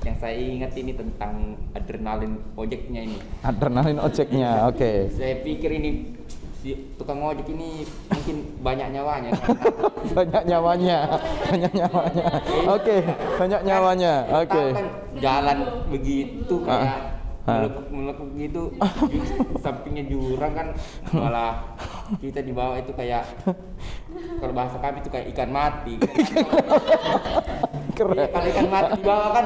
Yang saya ingat ini tentang adrenalin ojeknya ini. Adrenalin ojeknya, oke. Saya pikir ini si tukang ojek ini mungkin banyak nyawanya. Banyak nyawanya. Oke, banyak nyawanya. Oke. Kan jalan begitu kayak melekuk gitu, sampingnya jurang kan, malah kita di bawah itu kayak kalau bahasa kami itu kayak ikan mati. Keren. Kalau ikan mati di bawah kan.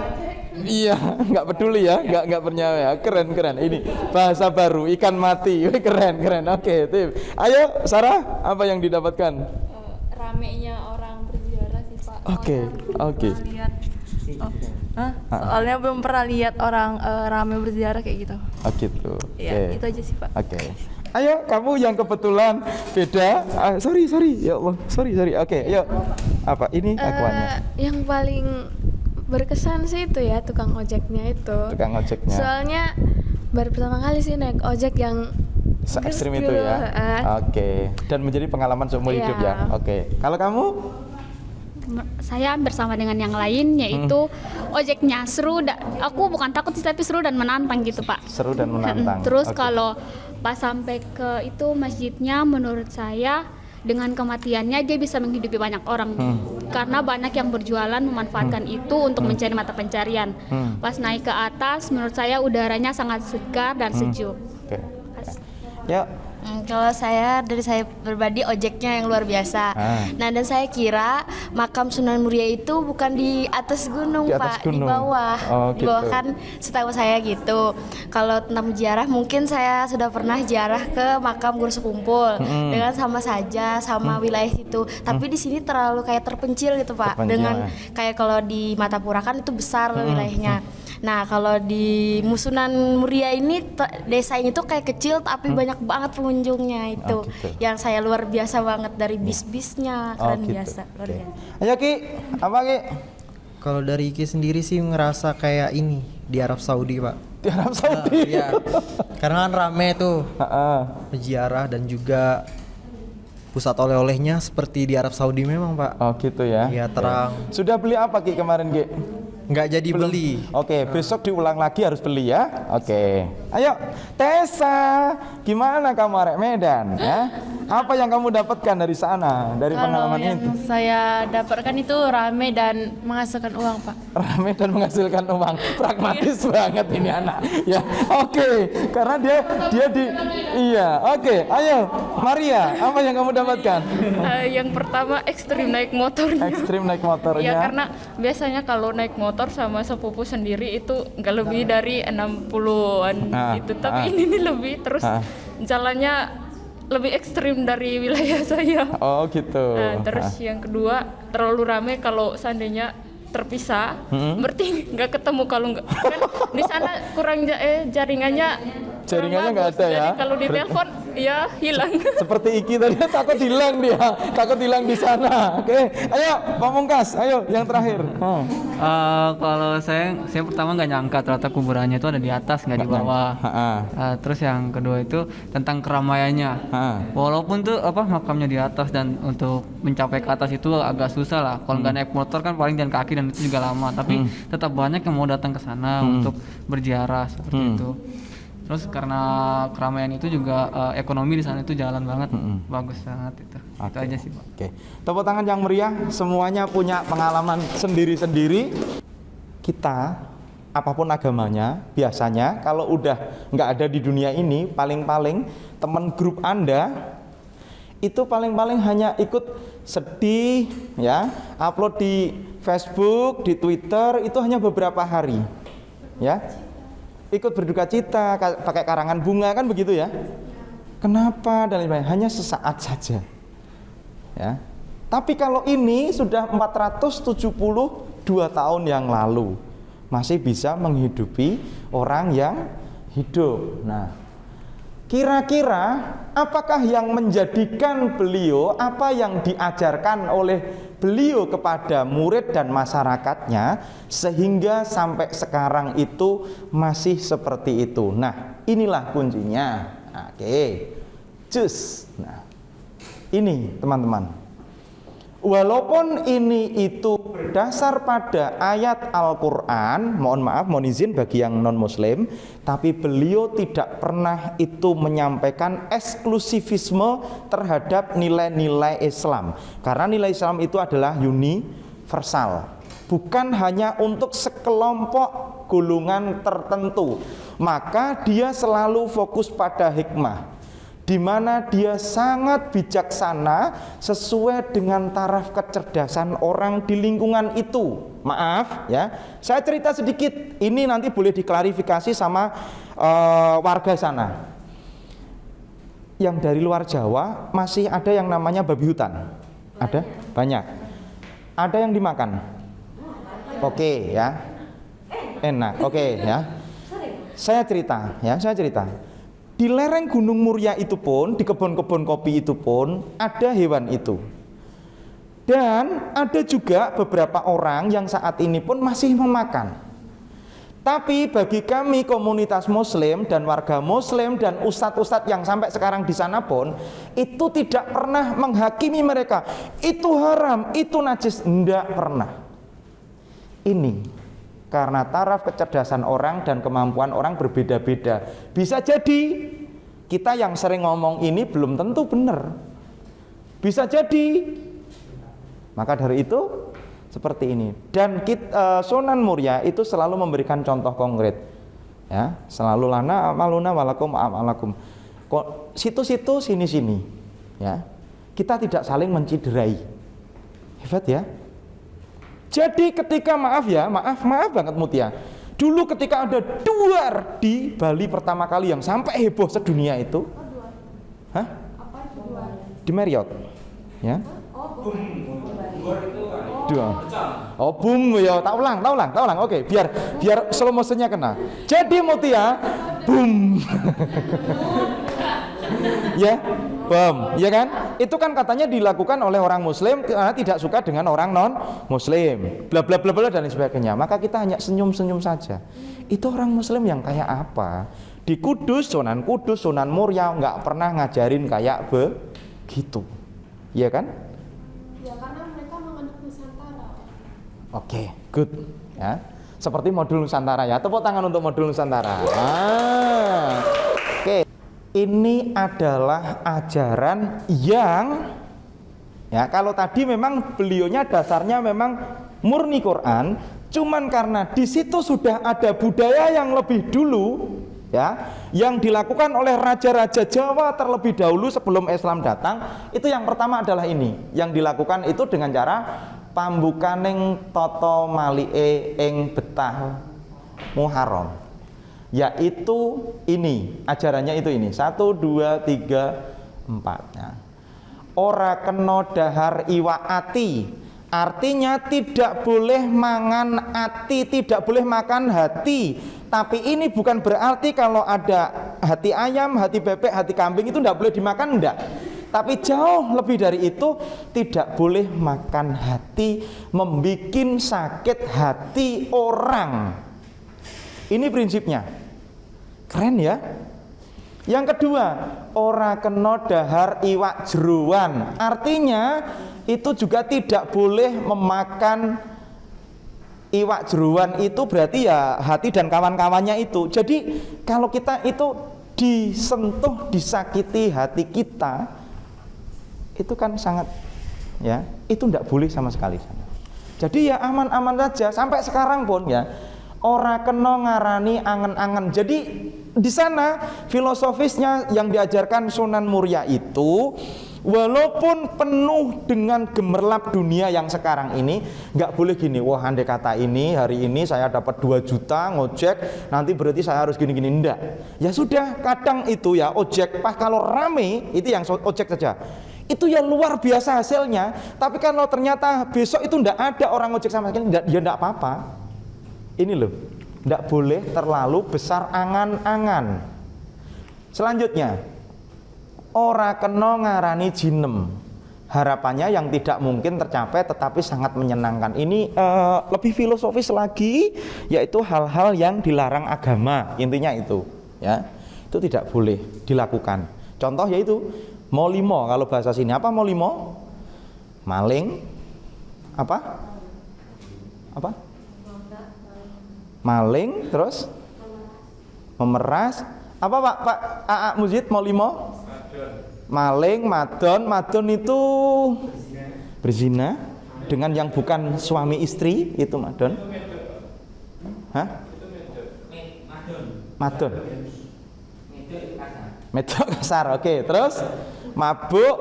Iya, nggak peduli ya, nggak bernyawa ya. Keren. Ini bahasa baru, ikan mati. keren. Oke, Tim. Ayo, Sarah, apa yang didapatkan? Ramenya orang berziarah sih Pak. Oke. Soalnya belum pernah lihat orang rame berziarah kayak gitu. Oh gitu. Iya, itu aja sih Pak. Oke. Ayo, kamu yang kebetulan beda. Sorry. Ya Allah, sorry. Oke, yuk. Apa ini akuannya? Yang paling berkesan sih itu ya tukang ojeknya itu. Tukang ojeknya. Soalnya baru pertama kali sih naik ojek yang se-ekstrim itu ya. Oke. Dan menjadi pengalaman seumur hidup ya. Oke. Kalau kamu? Saya bersama dengan yang lain yaitu ojeknya seru. Aku bukan takut sih tapi seru dan menantang gitu Pak. Seru dan menantang. Terus kalau pas sampai ke itu masjidnya, menurut saya dengan kematiannya dia bisa menghidupi banyak orang karena banyak yang berjualan memanfaatkan itu untuk mencari mata pencarian. Pas naik ke atas menurut saya udaranya sangat segar dan sejuk. Ya. Kalau dari saya pribadi ojeknya yang luar biasa. Nah, dan saya kira makam Sunan Muria itu bukan di atas gunung, Pak, di bawah. Di bawah kan setahu saya gitu. Kalau tentang ziarah mungkin saya sudah pernah ziarah ke makam Guru Sekumpul dengan sama saja sama wilayah itu. Tapi di sini terlalu kayak terpencil gitu, Pak. Dengan kayak kalau di Matapura kan itu besar wilayahnya. Nah, kalau di Sunan Muria ini desanya itu kayak kecil tapi banyak banget pengunjungnya itu. Yang saya luar biasa banget dari bis-bisnya, keren biasa. Luar biasa. Ayo Ki, apa Ki? Kalau dari Ki sendiri sih ngerasa kayak ini di Arab Saudi, Pak. Di Arab Saudi? Iya. Karena kan rame tuh ziarah dan juga pusat oleh-olehnya seperti di Arab Saudi memang, Pak. Oh gitu ya. Iya, terang. Sudah beli apa Ki kemarin Ki? Nggak jadi beli. Oke, besok diulang lagi harus beli ya. Oke. Ayo, Tessa, gimana kamu arek Medan ya? Apa yang kamu dapatkan dari sana, dari pengalaman itu? Yang saya dapatkan itu rame dan menghasilkan uang, Pak. Rame dan menghasilkan uang, pragmatis banget ini anak. Ya, oke. Karena dia di, iya. Oke, ayo, Maria, apa yang kamu dapatkan? Yang pertama ekstrim naik motornya. Ekstrim naik motornya. Ya karena biasanya kalau naik motor sama sepupu sendiri itu nggak lebih dari 60-an gitu. Tapi ini nih lebih terus jalannya lebih ekstrim dari wilayah saya. Oh gitu. Nah, terus yang kedua terlalu rame kalau seandainya terpisah, berarti nggak ketemu kalau nggak kan di sana kurang jaringannya nggak ada ya. Jadi kalau ditelepon ya hilang. Seperti Iki tadi takut hilang dia, takut hilang di sana. Oke, ayo Pamungkas, ayo yang terakhir. Kalau saya pertama nggak nyangka ternyata kuburannya itu ada di atas nggak di bawah. Terus yang kedua itu tentang keramaiannya. Walaupun tuh makamnya di atas dan untuk mencapai ke atas itu agak susah lah. Kalau nggak naik motor kan paling jalan kaki dan itu juga lama. Tapi tetap banyak yang mau datang ke sana untuk berziarah seperti itu. Terus karena keramaian itu juga ekonomi di sana itu jalan banget, bagus banget itu. Itu aja sih, Pak. Oke. Tepuk tangan yang meriah, semuanya punya pengalaman sendiri-sendiri. Kita apapun agamanya, biasanya kalau udah nggak ada di dunia ini, paling-paling teman grup Anda itu paling-paling hanya ikut sedih ya, upload di Facebook, di Twitter itu hanya beberapa hari. Ya. Ikut berduka cita, pakai karangan bunga kan begitu ya. Kenapa dan lain-lain, hanya sesaat saja. Ya. Tapi kalau ini sudah 472 tahun yang lalu masih bisa menghidupi orang yang hidup. Nah, kira-kira apakah yang menjadikan beliau, apa yang diajarkan oleh beliau kepada murid dan masyarakatnya sehingga sampai sekarang itu masih seperti itu. Nah, inilah kuncinya. Oke. Cus. Nah, ini teman-teman. Walaupun ini itu berdasar pada ayat Al-Quran, mohon maaf, mohon izin bagi yang non-muslim, tapi beliau tidak pernah itu menyampaikan eksklusivisme terhadap nilai-nilai Islam. Karena nilai Islam itu adalah universal, bukan hanya untuk sekelompok golongan tertentu. Maka dia selalu fokus pada hikmah, di mana dia sangat bijaksana sesuai dengan taraf kecerdasan orang di lingkungan itu. Maaf ya, saya cerita sedikit, ini nanti boleh diklarifikasi sama warga sana. Yang dari luar Jawa masih ada yang namanya babi hutan. Ada? Banyak. Ada yang dimakan? Oke ya, enak. Oke ya, saya cerita. Di lereng Gunung Muria itu pun, di kebun-kebun kopi itu pun ada hewan itu. Dan ada juga beberapa orang yang saat ini pun masih memakan. Tapi bagi kami komunitas muslim dan warga muslim dan ustadz-ustadz yang sampai sekarang di sana pun, itu tidak pernah menghakimi mereka, itu haram, itu najis, tidak pernah. Ini karena taraf kecerdasan orang dan kemampuan orang berbeda-beda. Bisa jadi kita yang sering ngomong ini belum tentu benar. Bisa jadi. Maka dari itu seperti ini. Dan Sunan Muria itu selalu memberikan contoh konkret. Ya, selalu lana amaluna walakum amalakum. Situ-situ sini-sini. Ya. Kita tidak saling menciderai. Hebat ya. Jadi ketika maaf banget Mutia. Dulu ketika ada duar di Bali pertama kali yang sampai heboh sedunia itu. Hah? Di Marriott. Ya. Dua. Oh, boom ya. Tak ulang. Oke, biar slow motionnya kena. Jadi Mutia, boom. Ya, bom, ya kan? Itu kan katanya dilakukan oleh orang muslim karena tidak suka dengan orang non muslim, bla bla bla bla dan sebagainya. Maka kita hanya senyum-senyum saja. Itu orang muslim yang kayak apa? Di Kudus, Sunan Muria nggak pernah ngajarin kayak begitu. Iya kan? Ya, karena mereka menganut Nusantara. Oke, good. Ya. Seperti modul Nusantara ya. Tepuk tangan untuk modul Nusantara. Oke. Ini adalah ajaran yang ya, kalau tadi memang beliaunya dasarnya memang murni Quran, cuman karena di situ sudah ada budaya yang lebih dulu ya, yang dilakukan oleh raja-raja Jawa terlebih dahulu sebelum Islam datang. Itu yang pertama adalah ini, yang dilakukan itu dengan cara pambukaning toto malike ing betah Muharram. Yaitu ini, ajarannya itu ini 1, 2, 3, 4 ya. Ora kena dahar iwa ati, artinya tidak boleh mangan ati, tidak boleh makan hati. Tapi ini bukan berarti kalau ada hati ayam, hati bebek, hati kambing itu tidak boleh dimakan, enggak. Tapi jauh lebih dari itu, tidak boleh makan hati, membikin sakit hati orang. Ini prinsipnya. Keren ya. Yang kedua, ora kena dahar iwak jeruan. Artinya itu juga tidak boleh memakan iwak jeruan, itu berarti ya hati dan kawan-kawannya itu. Jadi kalau kita itu disentuh, disakiti hati kita, itu kan sangat ya, itu tidak boleh sama sekali. Jadi ya aman-aman saja sampai sekarang pun ya. Ora kena ngarani angen-angen. Jadi di sana filosofisnya yang diajarkan Sunan Muria itu, walaupun penuh dengan gemerlap dunia yang sekarang ini, nggak boleh gini. Wah, andai kata ini hari ini saya dapat 2 juta ngojek, nanti berarti saya harus gini-gini. Enggak. Ya sudah, kadang itu ya ojek pas kalau rame itu yang ojek saja. Itu ya luar biasa hasilnya. Tapi kalau ternyata besok itu enggak ada orang ojek sama sekali, ya enggak apa-apa. Ini loh, tidak boleh terlalu besar angan-angan. Selanjutnya, ora kena ngarani jinem. Harapannya yang tidak mungkin tercapai tetapi sangat menyenangkan. Ini lebih filosofis lagi, yaitu hal-hal yang dilarang agama. Intinya itu, ya, itu tidak boleh dilakukan. Contoh yaitu molimo, kalau bahasa sini apa molimo? Maling, Apa? Maling, terus memeras. Apa Pak AA Mujid mau 5? Maling, madon itu berzina dengan yang bukan suami istri, itu madon. Hah? Madon. Medok kasar. Oke, terus mabuk,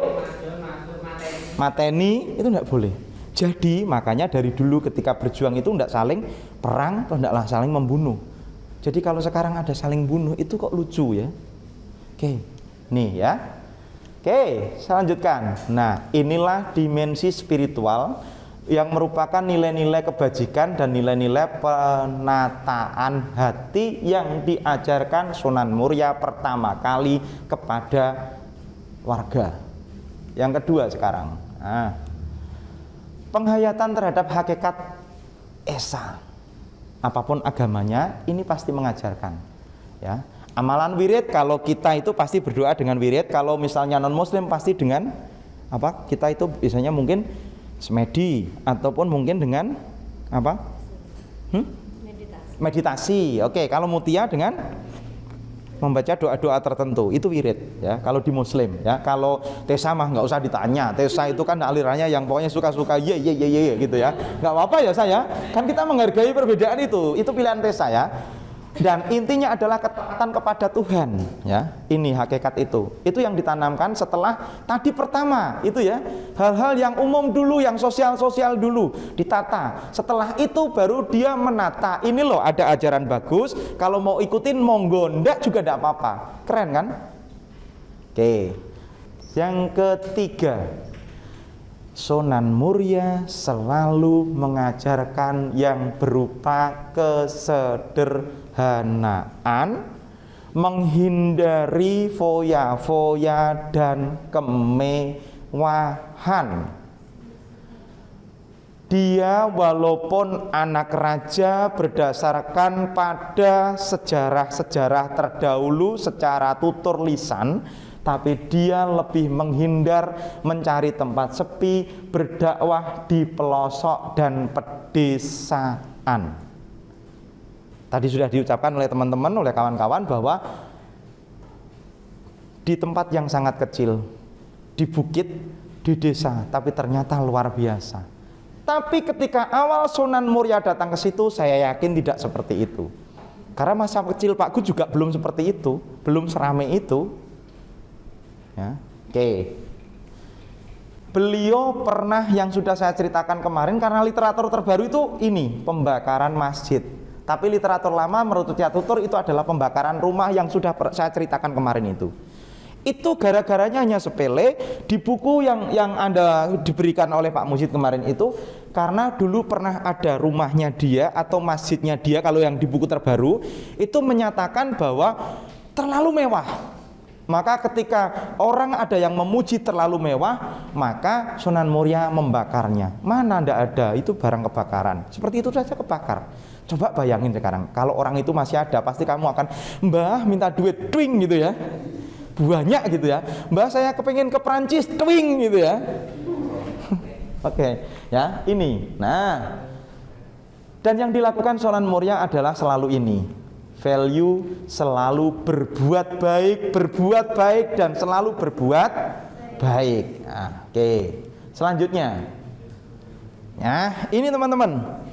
mateni itu enggak boleh. Jadi makanya dari dulu ketika berjuang itu enggak saling perang atau enggaklah saling membunuh. Jadi kalau sekarang ada saling bunuh itu kok lucu ya. Oke, nih ya. Oke, saya lanjutkan. Nah, inilah dimensi spiritual yang merupakan nilai-nilai kebajikan dan nilai-nilai penataan hati yang diajarkan Sunan Muria pertama kali kepada warga. Yang kedua sekarang, penghayatan terhadap hakikat esa, apapun agamanya, ini pasti mengajarkan. Ya, amalan wirid kalau kita itu pasti berdoa dengan wirid. Kalau misalnya non Muslim pasti dengan apa? Kita itu biasanya mungkin semedi ataupun mungkin dengan apa? Meditasi. Oke, kalau mutia dengan membaca doa-doa tertentu, itu wirid ya. Kalau di Muslim ya, kalau Tesa mah nggak usah ditanya. Tesa itu kan alirannya yang pokoknya suka-suka ye gitu ya. Nggak apa-apa ya saya. Kan kita menghargai perbedaan itu pilihan Tesa ya. Dan intinya adalah ketaatan kepada Tuhan ya. Ini hakikat itu yang ditanamkan setelah tadi pertama itu ya, hal-hal yang umum dulu, yang sosial dulu ditata. Setelah itu baru dia menata. Ini loh ada ajaran bagus, kalau mau ikutin monggo, ndak juga ndak apa-apa. Keren kan? Oke. Yang ketiga, Sunan Muria selalu mengajarkan yang berupa kesederhanaan, menghindari foya-foya dan kemewahan. Dia walaupun anak raja berdasarkan pada sejarah-sejarah terdahulu secara tutur lisan, tapi dia lebih menghindar, mencari tempat sepi, berdakwah di pelosok dan pedesaan. Tadi sudah diucapkan oleh teman-teman, oleh kawan-kawan bahwa di tempat yang sangat kecil, di bukit, di desa, tapi ternyata luar biasa. Tapi ketika awal Sunan Muria datang ke situ, saya yakin tidak seperti itu. Karena masa kecil Pak Gu juga belum seperti itu, belum seramai itu. Ya, oke. Beliau pernah yang sudah saya ceritakan kemarin, karena literatur terbaru itu ini pembakaran masjid. Tapi literatur lama menurut Tutur itu adalah pembakaran rumah yang sudah saya ceritakan kemarin itu. Itu gara-garanya hanya sepele di buku yang Anda diberikan oleh Pak Mujid kemarin itu, karena dulu pernah ada rumahnya dia atau masjidnya dia, kalau yang di buku terbaru itu menyatakan bahwa terlalu mewah. Maka ketika orang ada yang memuji terlalu mewah, maka Sunan Muria membakarnya. Mana ndak ada, itu barang kebakaran. Seperti itu saja kebakar. Coba bayangin sekarang, kalau orang itu masih ada, pasti kamu akan, Mbah minta duit, twing gitu ya. Banyak gitu ya. Mbah saya kepengen ke Prancis, twing gitu ya. Oke, ya ini. Nah, dan yang dilakukan Sunan Muria adalah selalu ini. Value selalu berbuat baik dan selalu berbuat baik. Nah, oke. Selanjutnya, ya ini teman-teman,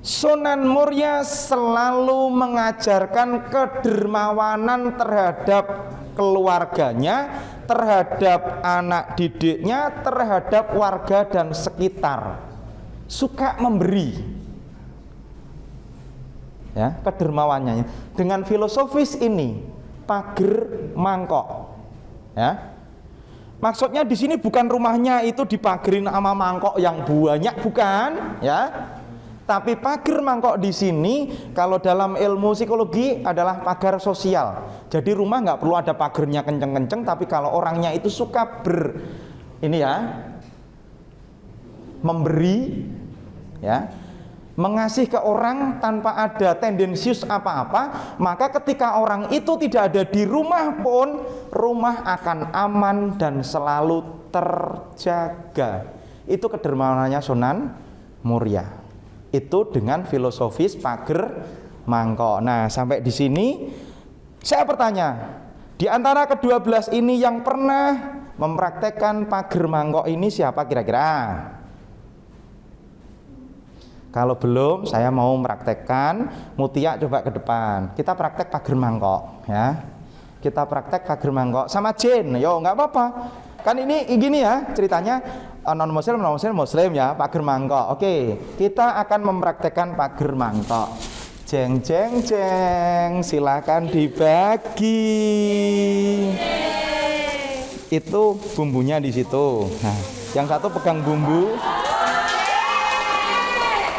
Sunan Muria selalu mengajarkan kedermawanan terhadap keluarganya, terhadap anak didiknya, terhadap warga dan sekitar. Suka memberi. Ya, kedermawannya dengan filosofis ini, pager mangkok. Ya. Maksudnya di sini bukan rumahnya itu dipagerin sama mangkok yang banyak, bukan, ya. Tapi pagar mangkok di sini kalau dalam ilmu psikologi adalah pagar sosial. Jadi rumah nggak perlu ada pagarnya kenceng-kenceng, tapi kalau orangnya itu suka memberi, ya, mengasih ke orang tanpa ada tendensius apa-apa, maka ketika orang itu tidak ada di rumah pun, rumah akan aman dan selalu terjaga. Itu kedermawanannya Sunan Muria. Itu dengan filosofis pager mangkok. Nah, sampai di sini saya bertanya, di antara ke-12 ini yang pernah mempraktekkan pager mangkok ini siapa kira-kira? Kalau belum, saya mau mempraktekkan. Mutia coba ke depan. Kita praktek pager mangkok, ya. Kita praktek pager mangkok sama Jen. Yo, nggak apa-apa. Kan ini gini ya ceritanya, non muslim ya, pager mangkok. Oke, kita akan mempraktekkan pager mangkok. Jeng jeng jeng, silakan dibagi. Itu bumbunya di situ. Nah, yang satu pegang bumbu.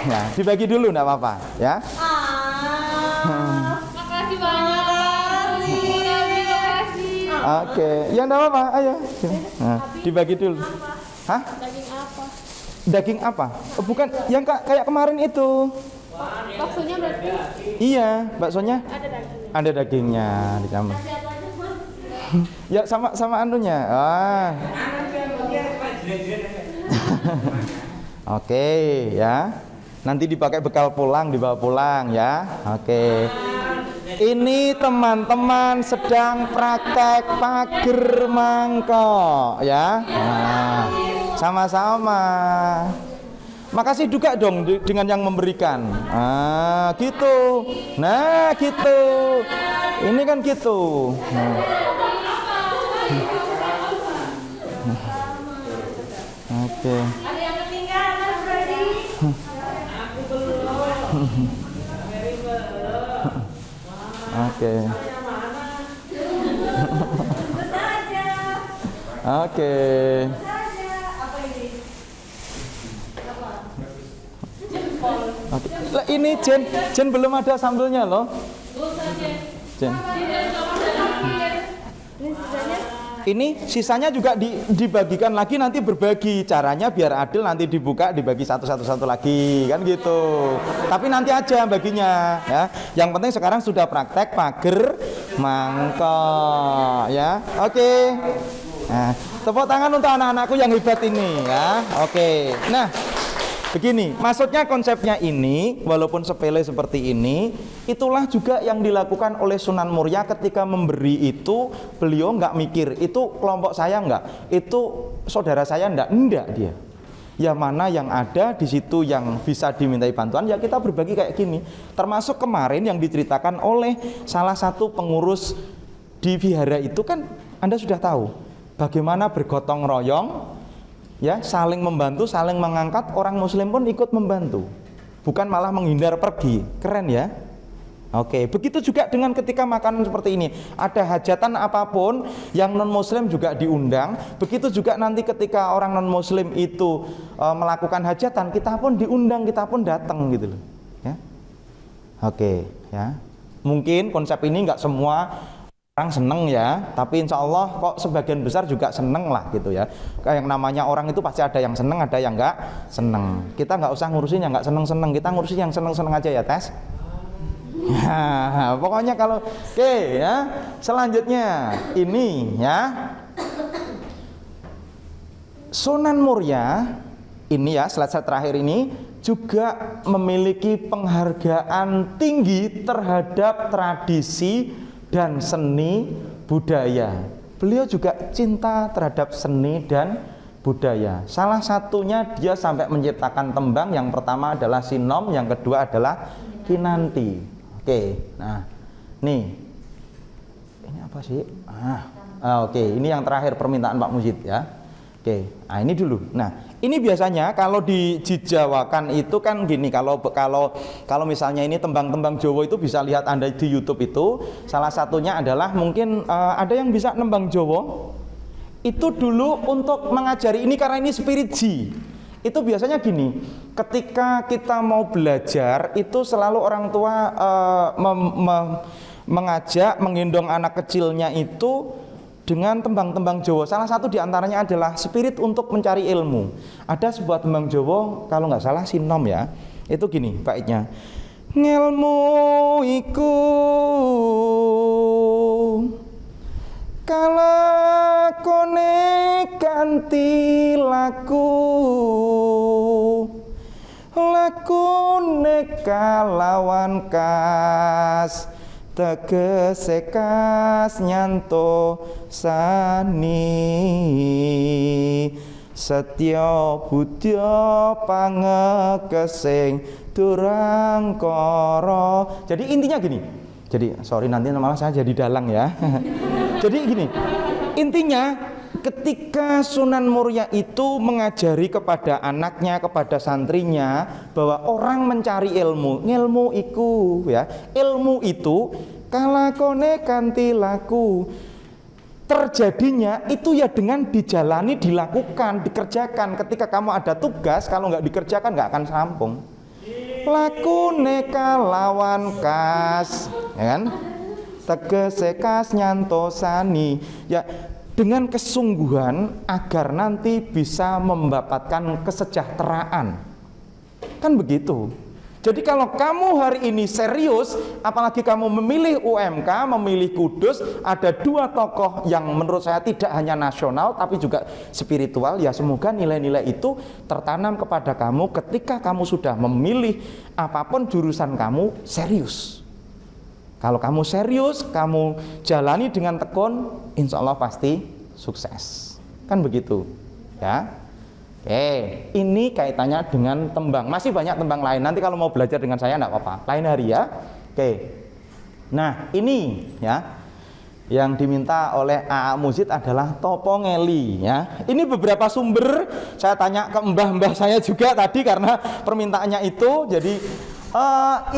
Nah, dibagi dulu enggak apa-apa, ya. Makasih banyak. Oke, ya enggak apa-apa, ayo. Nah, dibagi dulu. Hah? Daging apa? Daging apa? Oh, bukan yang kayak kemarin itu. Baksonya berarti? Iya, baksonya Ada daging. ada dagingnya ditambah. Ya sama anunya. Ah. Oke, ya. Nanti dipakai bekal pulang, dibawa pulang ya. Oke. Ini teman-teman sedang praktek pager mangkok ya. Nah, sama-sama. Makasih juga dong dengan yang memberikan. Ah, gitu. Nah, gitu. Ini kan gitu. Nah. Oke. Ada yang ketinggalan, Freddy? Aku belum. Oke. Oke. Oke. Lah ini Jen belum ada sambelnya loh. Jen. Ini sisanya juga dibagikan lagi, nanti berbagi. Caranya biar adil, nanti dibuka dibagi satu lagi kan gitu. Tapi nanti aja baginya ya. Yang penting sekarang sudah praktek pager mangkok ya. Oke. Nah, tepuk tangan untuk anak-anakku yang hebat ini ya. Oke. Nah, begini, maksudnya konsepnya ini, walaupun sepele seperti ini, itulah juga yang dilakukan oleh Sunan Muria ketika memberi itu. Beliau nggak mikir, itu kelompok saya nggak, itu saudara saya enggak dia. Ya mana yang ada di situ yang bisa dimintai bantuan, ya kita berbagi kayak gini. Termasuk kemarin yang diceritakan oleh salah satu pengurus di vihara itu kan Anda sudah tahu, bagaimana bergotong royong, ya, saling membantu, saling mengangkat, orang muslim pun ikut membantu. Bukan malah menghindar pergi. Keren ya? Oke, begitu juga dengan ketika makanan seperti ini. Ada hajatan apapun yang non muslim juga diundang. Begitu juga nanti ketika orang non muslim itu melakukan hajatan, kita pun diundang, kita pun datang gitu loh. Ya. Oke, ya. Mungkin konsep ini nggak semua orang seneng ya, tapi insya Allah kok sebagian besar juga seneng lah gitu ya. Kayak yang namanya orang itu pasti ada yang seneng, ada yang nggak seneng. Kita nggak usah ngurusin yang nggak seneng-seneng, kita ngurusin yang seneng-seneng aja ya, Tes. Ya, pokoknya kalau oke ya. Selanjutnya ini ya, Sunan Muria ini ya, slide terakhir ini juga memiliki penghargaan tinggi terhadap tradisi dan seni budaya. Beliau juga cinta terhadap seni dan budaya. Salah satunya dia sampai menciptakan tembang. Yang pertama adalah Sinom, yang kedua adalah Kinanti. Oke, nah, nih, ini apa sih? Oke, ini yang terakhir permintaan Pak Mujid ya. Oke, nah ini dulu. Nah, ini biasanya kalau dijawakan itu kan gini, kalau misalnya ini tembang-tembang Jawa itu bisa lihat Anda di YouTube itu. Salah satunya adalah mungkin ada yang bisa nembang Jawa. Itu dulu untuk mengajari ini karena ini spirit Ji. Itu biasanya gini, ketika kita mau belajar itu selalu orang tua mengajak, menggendong anak kecilnya itu dengan tembang-tembang Jawa. Salah satu diantaranya adalah spirit untuk mencari ilmu. Ada sebuah tembang Jawa, kalau nggak salah Sinom ya, itu gini baiknya. Ngelmu iku kalakone kanthi laku lakune kalawan kas tegese kas nyantosani setya budya pangekesing durangkara. Jadi intinya gini. Jadi sorry nanti malah saya jadi dalang ya. Jadi gini. Intinya ketika Sunan Muria itu mengajari kepada anaknya, kepada santrinya bahwa orang mencari ilmu iku ya. Ilmu itu kalakone kanthi laku. Terjadinya itu ya dengan dijalani, dilakukan, dikerjakan. Ketika kamu ada tugas, kalau nggak dikerjakan nggak akan rampung. Lakune kalawan kas, ya kan? Tegese kas nyantosani. Ya, dengan kesungguhan agar nanti bisa mendapatkan kesejahteraan. Kan begitu. Jadi kalau kamu hari ini serius, apalagi kamu memilih UMK, memilih Kudus, ada dua tokoh yang menurut saya tidak hanya nasional tapi juga spiritual, ya semoga nilai-nilai itu tertanam kepada kamu ketika kamu sudah memilih apapun jurusan kamu serius. Kalau kamu serius, kamu jalani dengan tekun, insya Allah pasti sukses. Kan begitu, ya. Oke, ini kaitannya dengan tembang. Masih banyak tembang lain. Nanti kalau mau belajar dengan saya enggak apa-apa. Lain hari ya. Oke. Nah, ini ya yang diminta oleh AA Mujid adalah topongeli ya. Ini beberapa sumber saya tanya ke mbah-mbah saya juga tadi karena permintaannya itu. Jadi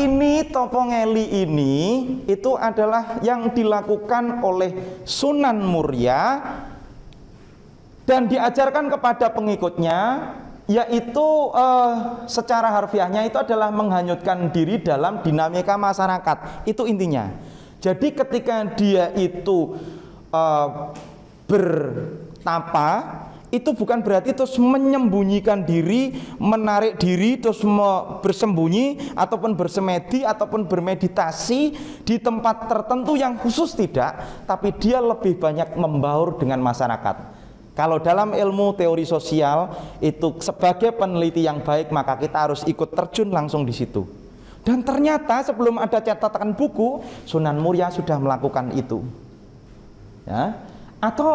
ini topongeli ini itu adalah yang dilakukan oleh Sunan Muria dan diajarkan kepada pengikutnya, yaitu secara harfiahnya itu adalah menghanyutkan diri dalam dinamika masyarakat. Itu intinya. Jadi ketika dia itu bertapa, itu bukan berarti terus menyembunyikan diri, menarik diri, terus bersembunyi ataupun bersemedi ataupun bermeditasi di tempat tertentu yang khusus, tidak, tapi dia lebih banyak membaur dengan masyarakat. Kalau dalam ilmu teori sosial itu sebagai peneliti yang baik, maka kita harus ikut terjun langsung di situ. Dan ternyata sebelum ada catatan buku, Sunan Muria sudah melakukan itu. Ya. Atau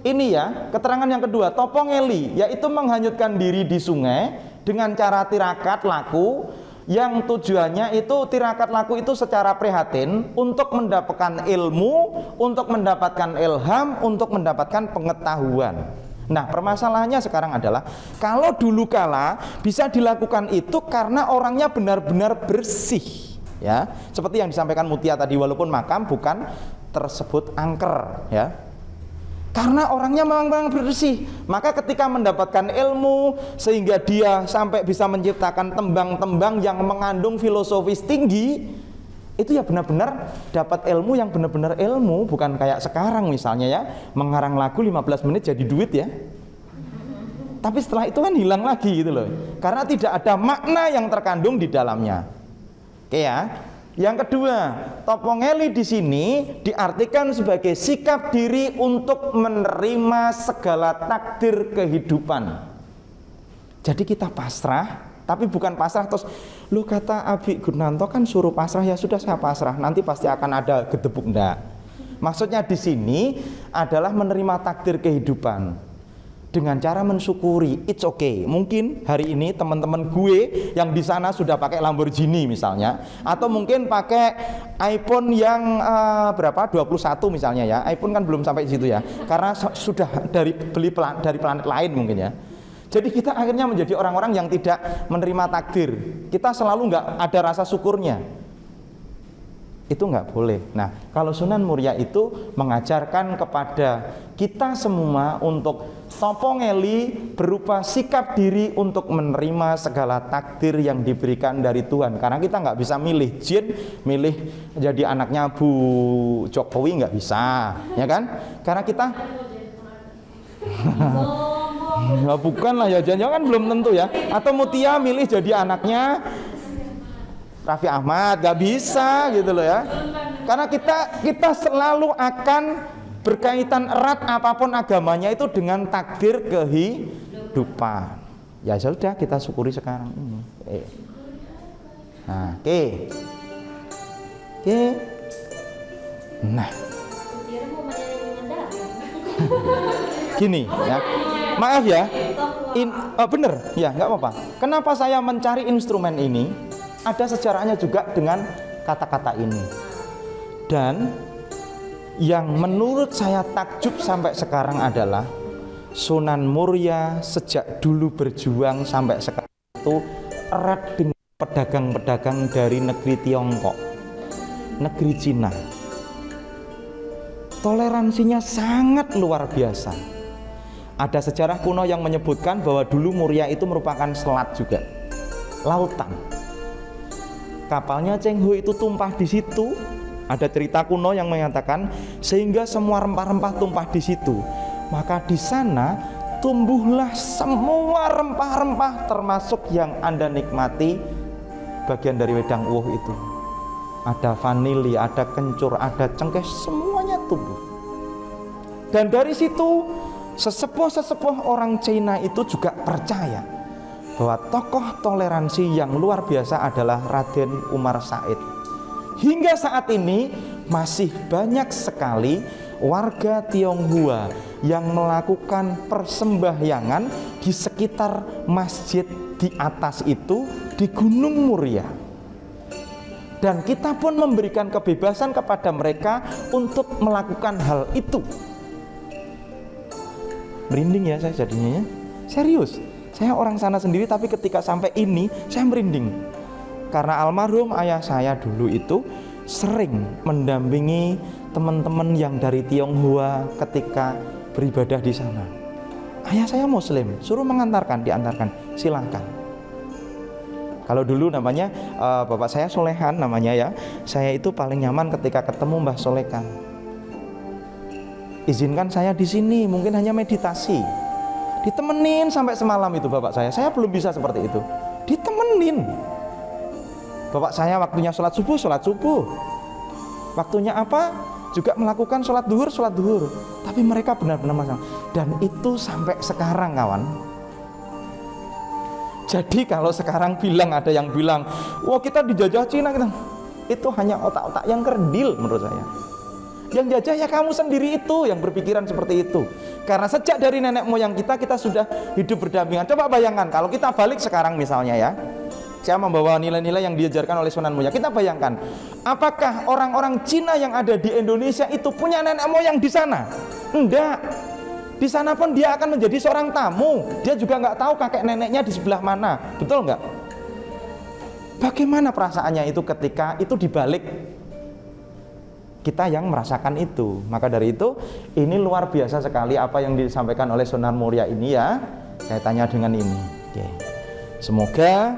ini ya, keterangan yang kedua, topongeli, yaitu menghanyutkan diri di sungai dengan cara tirakat laku, yang tujuannya itu tirakat laku itu secara prihatin untuk mendapatkan ilmu, untuk mendapatkan ilham, untuk mendapatkan pengetahuan. Nah, permasalahannya sekarang adalah kalau dulu kala bisa dilakukan itu karena orangnya benar-benar bersih, ya. Seperti yang disampaikan Mutia tadi, walaupun makam bukan tersebut angker, ya. Karena orangnya memang bersih, maka ketika mendapatkan ilmu sehingga dia sampai bisa menciptakan tembang-tembang yang mengandung filosofis tinggi, itu ya benar-benar dapat ilmu yang benar-benar ilmu, bukan kayak sekarang misalnya ya, mengarang lagu 15 menit jadi duit ya. Tapi setelah itu kan hilang lagi gitu loh, karena tidak ada makna yang terkandung di dalamnya. Oke ya. Yang kedua, topongeli di sini diartikan sebagai sikap diri untuk menerima segala takdir kehidupan. Jadi kita pasrah, tapi bukan pasrah terus, lu kata Abi Gurnanto kan suruh pasrah, ya sudah saya pasrah, nanti pasti akan ada gedebuk. Enggak. Maksudnya di sini adalah menerima takdir kehidupan dengan cara mensyukuri. It's okay. Mungkin hari ini teman-teman gue yang di sana sudah pakai Lamborghini misalnya, atau mungkin pakai iPhone yang berapa? 21 misalnya ya. iPhone kan belum sampai di situ ya. Karena sudah beli dari planet lain mungkin ya. Jadi kita akhirnya menjadi orang-orang yang tidak menerima takdir. Kita selalu nggak ada rasa syukurnya. Itu nggak boleh. Nah, kalau Sunan Muria itu mengajarkan kepada kita semua untuk topongeli berupa sikap diri untuk menerima segala takdir yang diberikan dari Tuhan. Karena kita nggak bisa milih jin, milih jadi anaknya Bu Jokowi, nggak bisa, ya kan? Karena kita ya bukan lah ya, jangan belum tentu ya. Atau Mutia milih jadi anaknya Raffi Ahmad, gak bisa gitu loh ya. Karena kita selalu akan berkaitan erat apapun agamanya itu dengan takdir kehidupan. Ya sudah, kita syukuri sekarang ini. Nah, oke. Nah, gini ya, maaf ya, bener ya, nggak apa-apa. Kenapa saya mencari instrumen ini? Ada sejarahnya juga dengan kata-kata ini. Dan yang menurut saya takjub sampai sekarang adalah Sunan Muria sejak dulu berjuang sampai sekarang itu erat dengan pedagang-pedagang dari negeri Tiongkok, negeri Cina. Toleransinya sangat luar biasa. Ada sejarah kuno yang menyebutkan bahwa dulu Muria itu merupakan selat juga, lautan. Kapalnya Cheng Ho itu tumpah di situ. Ada cerita kuno yang mengatakan sehingga semua rempah-rempah tumpah di situ. Maka di sana tumbuhlah semua rempah-rempah termasuk yang Anda nikmati bagian dari wedang uwuh itu. Ada vanili, ada kencur, ada cengkeh, semuanya tumbuh. Dan dari situ sesepuh-sesepuh orang Cina itu juga percaya bahwa tokoh toleransi yang luar biasa adalah Raden Umar Said. Hingga saat ini masih banyak sekali warga Tionghoa yang melakukan persembahyangan di sekitar masjid di atas itu di Gunung Muria. Dan kita pun memberikan kebebasan kepada mereka untuk melakukan hal itu. Merinding ya saya jadinya ya. Serius. Saya orang sana sendiri tapi ketika sampai ini saya merinding. Karena almarhum ayah saya dulu itu sering mendampingi teman-teman yang dari Tionghoa ketika beribadah di sana. Ayah saya Muslim, suruh mengantarkan, diantarkan, silahkan. Kalau dulu namanya bapak saya Solehan namanya ya. Saya itu paling nyaman ketika ketemu Mbah Solekan. Izinkan saya di sini, mungkin hanya meditasi. Ditemenin sampai semalam itu bapak saya. Saya belum bisa seperti itu. Ditemenin. Bapak saya waktunya sholat subuh. Waktunya apa? Juga melakukan sholat duhur. Tapi mereka benar-benar masalah. Dan itu sampai sekarang kawan. Jadi kalau sekarang ada yang bilang, wah kita dijajah Cina, itu hanya otak-otak yang kerdil menurut saya. Yang jajah ya kamu sendiri itu yang berpikiran seperti itu. Karena sejak dari nenek moyang kita sudah hidup berdampingan. Coba bayangkan kalau kita balik sekarang misalnya ya, saya membawa nilai-nilai yang diajarkan oleh Sunan Muria. Kita bayangkan, apakah orang-orang Cina yang ada di Indonesia itu punya nenek moyang di sana? Enggak. Di sana pun dia akan menjadi seorang tamu. Dia juga nggak tahu kakek neneknya di sebelah mana. Betul nggak? Bagaimana perasaannya itu ketika itu dibalik? Kita yang merasakan itu. Maka dari itu, ini luar biasa sekali apa yang disampaikan oleh Sunan Muria ini ya, kaitannya dengan ini. Oke. Semoga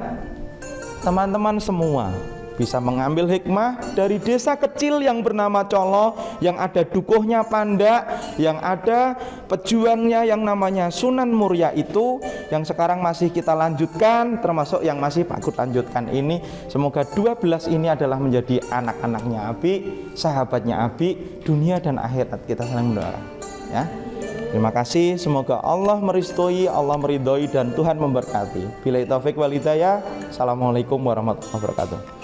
teman-teman semua bisa mengambil hikmah dari desa kecil yang bernama Colo, yang ada dukuhnya Panda, yang ada pejuangnya yang namanya Sunan Muria itu, yang sekarang masih kita lanjutkan, termasuk yang masih Pak Kut lanjutkan ini. Semoga 12 ini adalah menjadi anak-anaknya Abi, sahabatnya Abi, dunia dan akhirat. Kita saling mendoakan ya. Terima kasih, semoga Allah meristui, Allah meridhoi dan Tuhan memberkati. Billahi taufik wal hidayah. Assalamualaikum warahmatullahi wabarakatuh.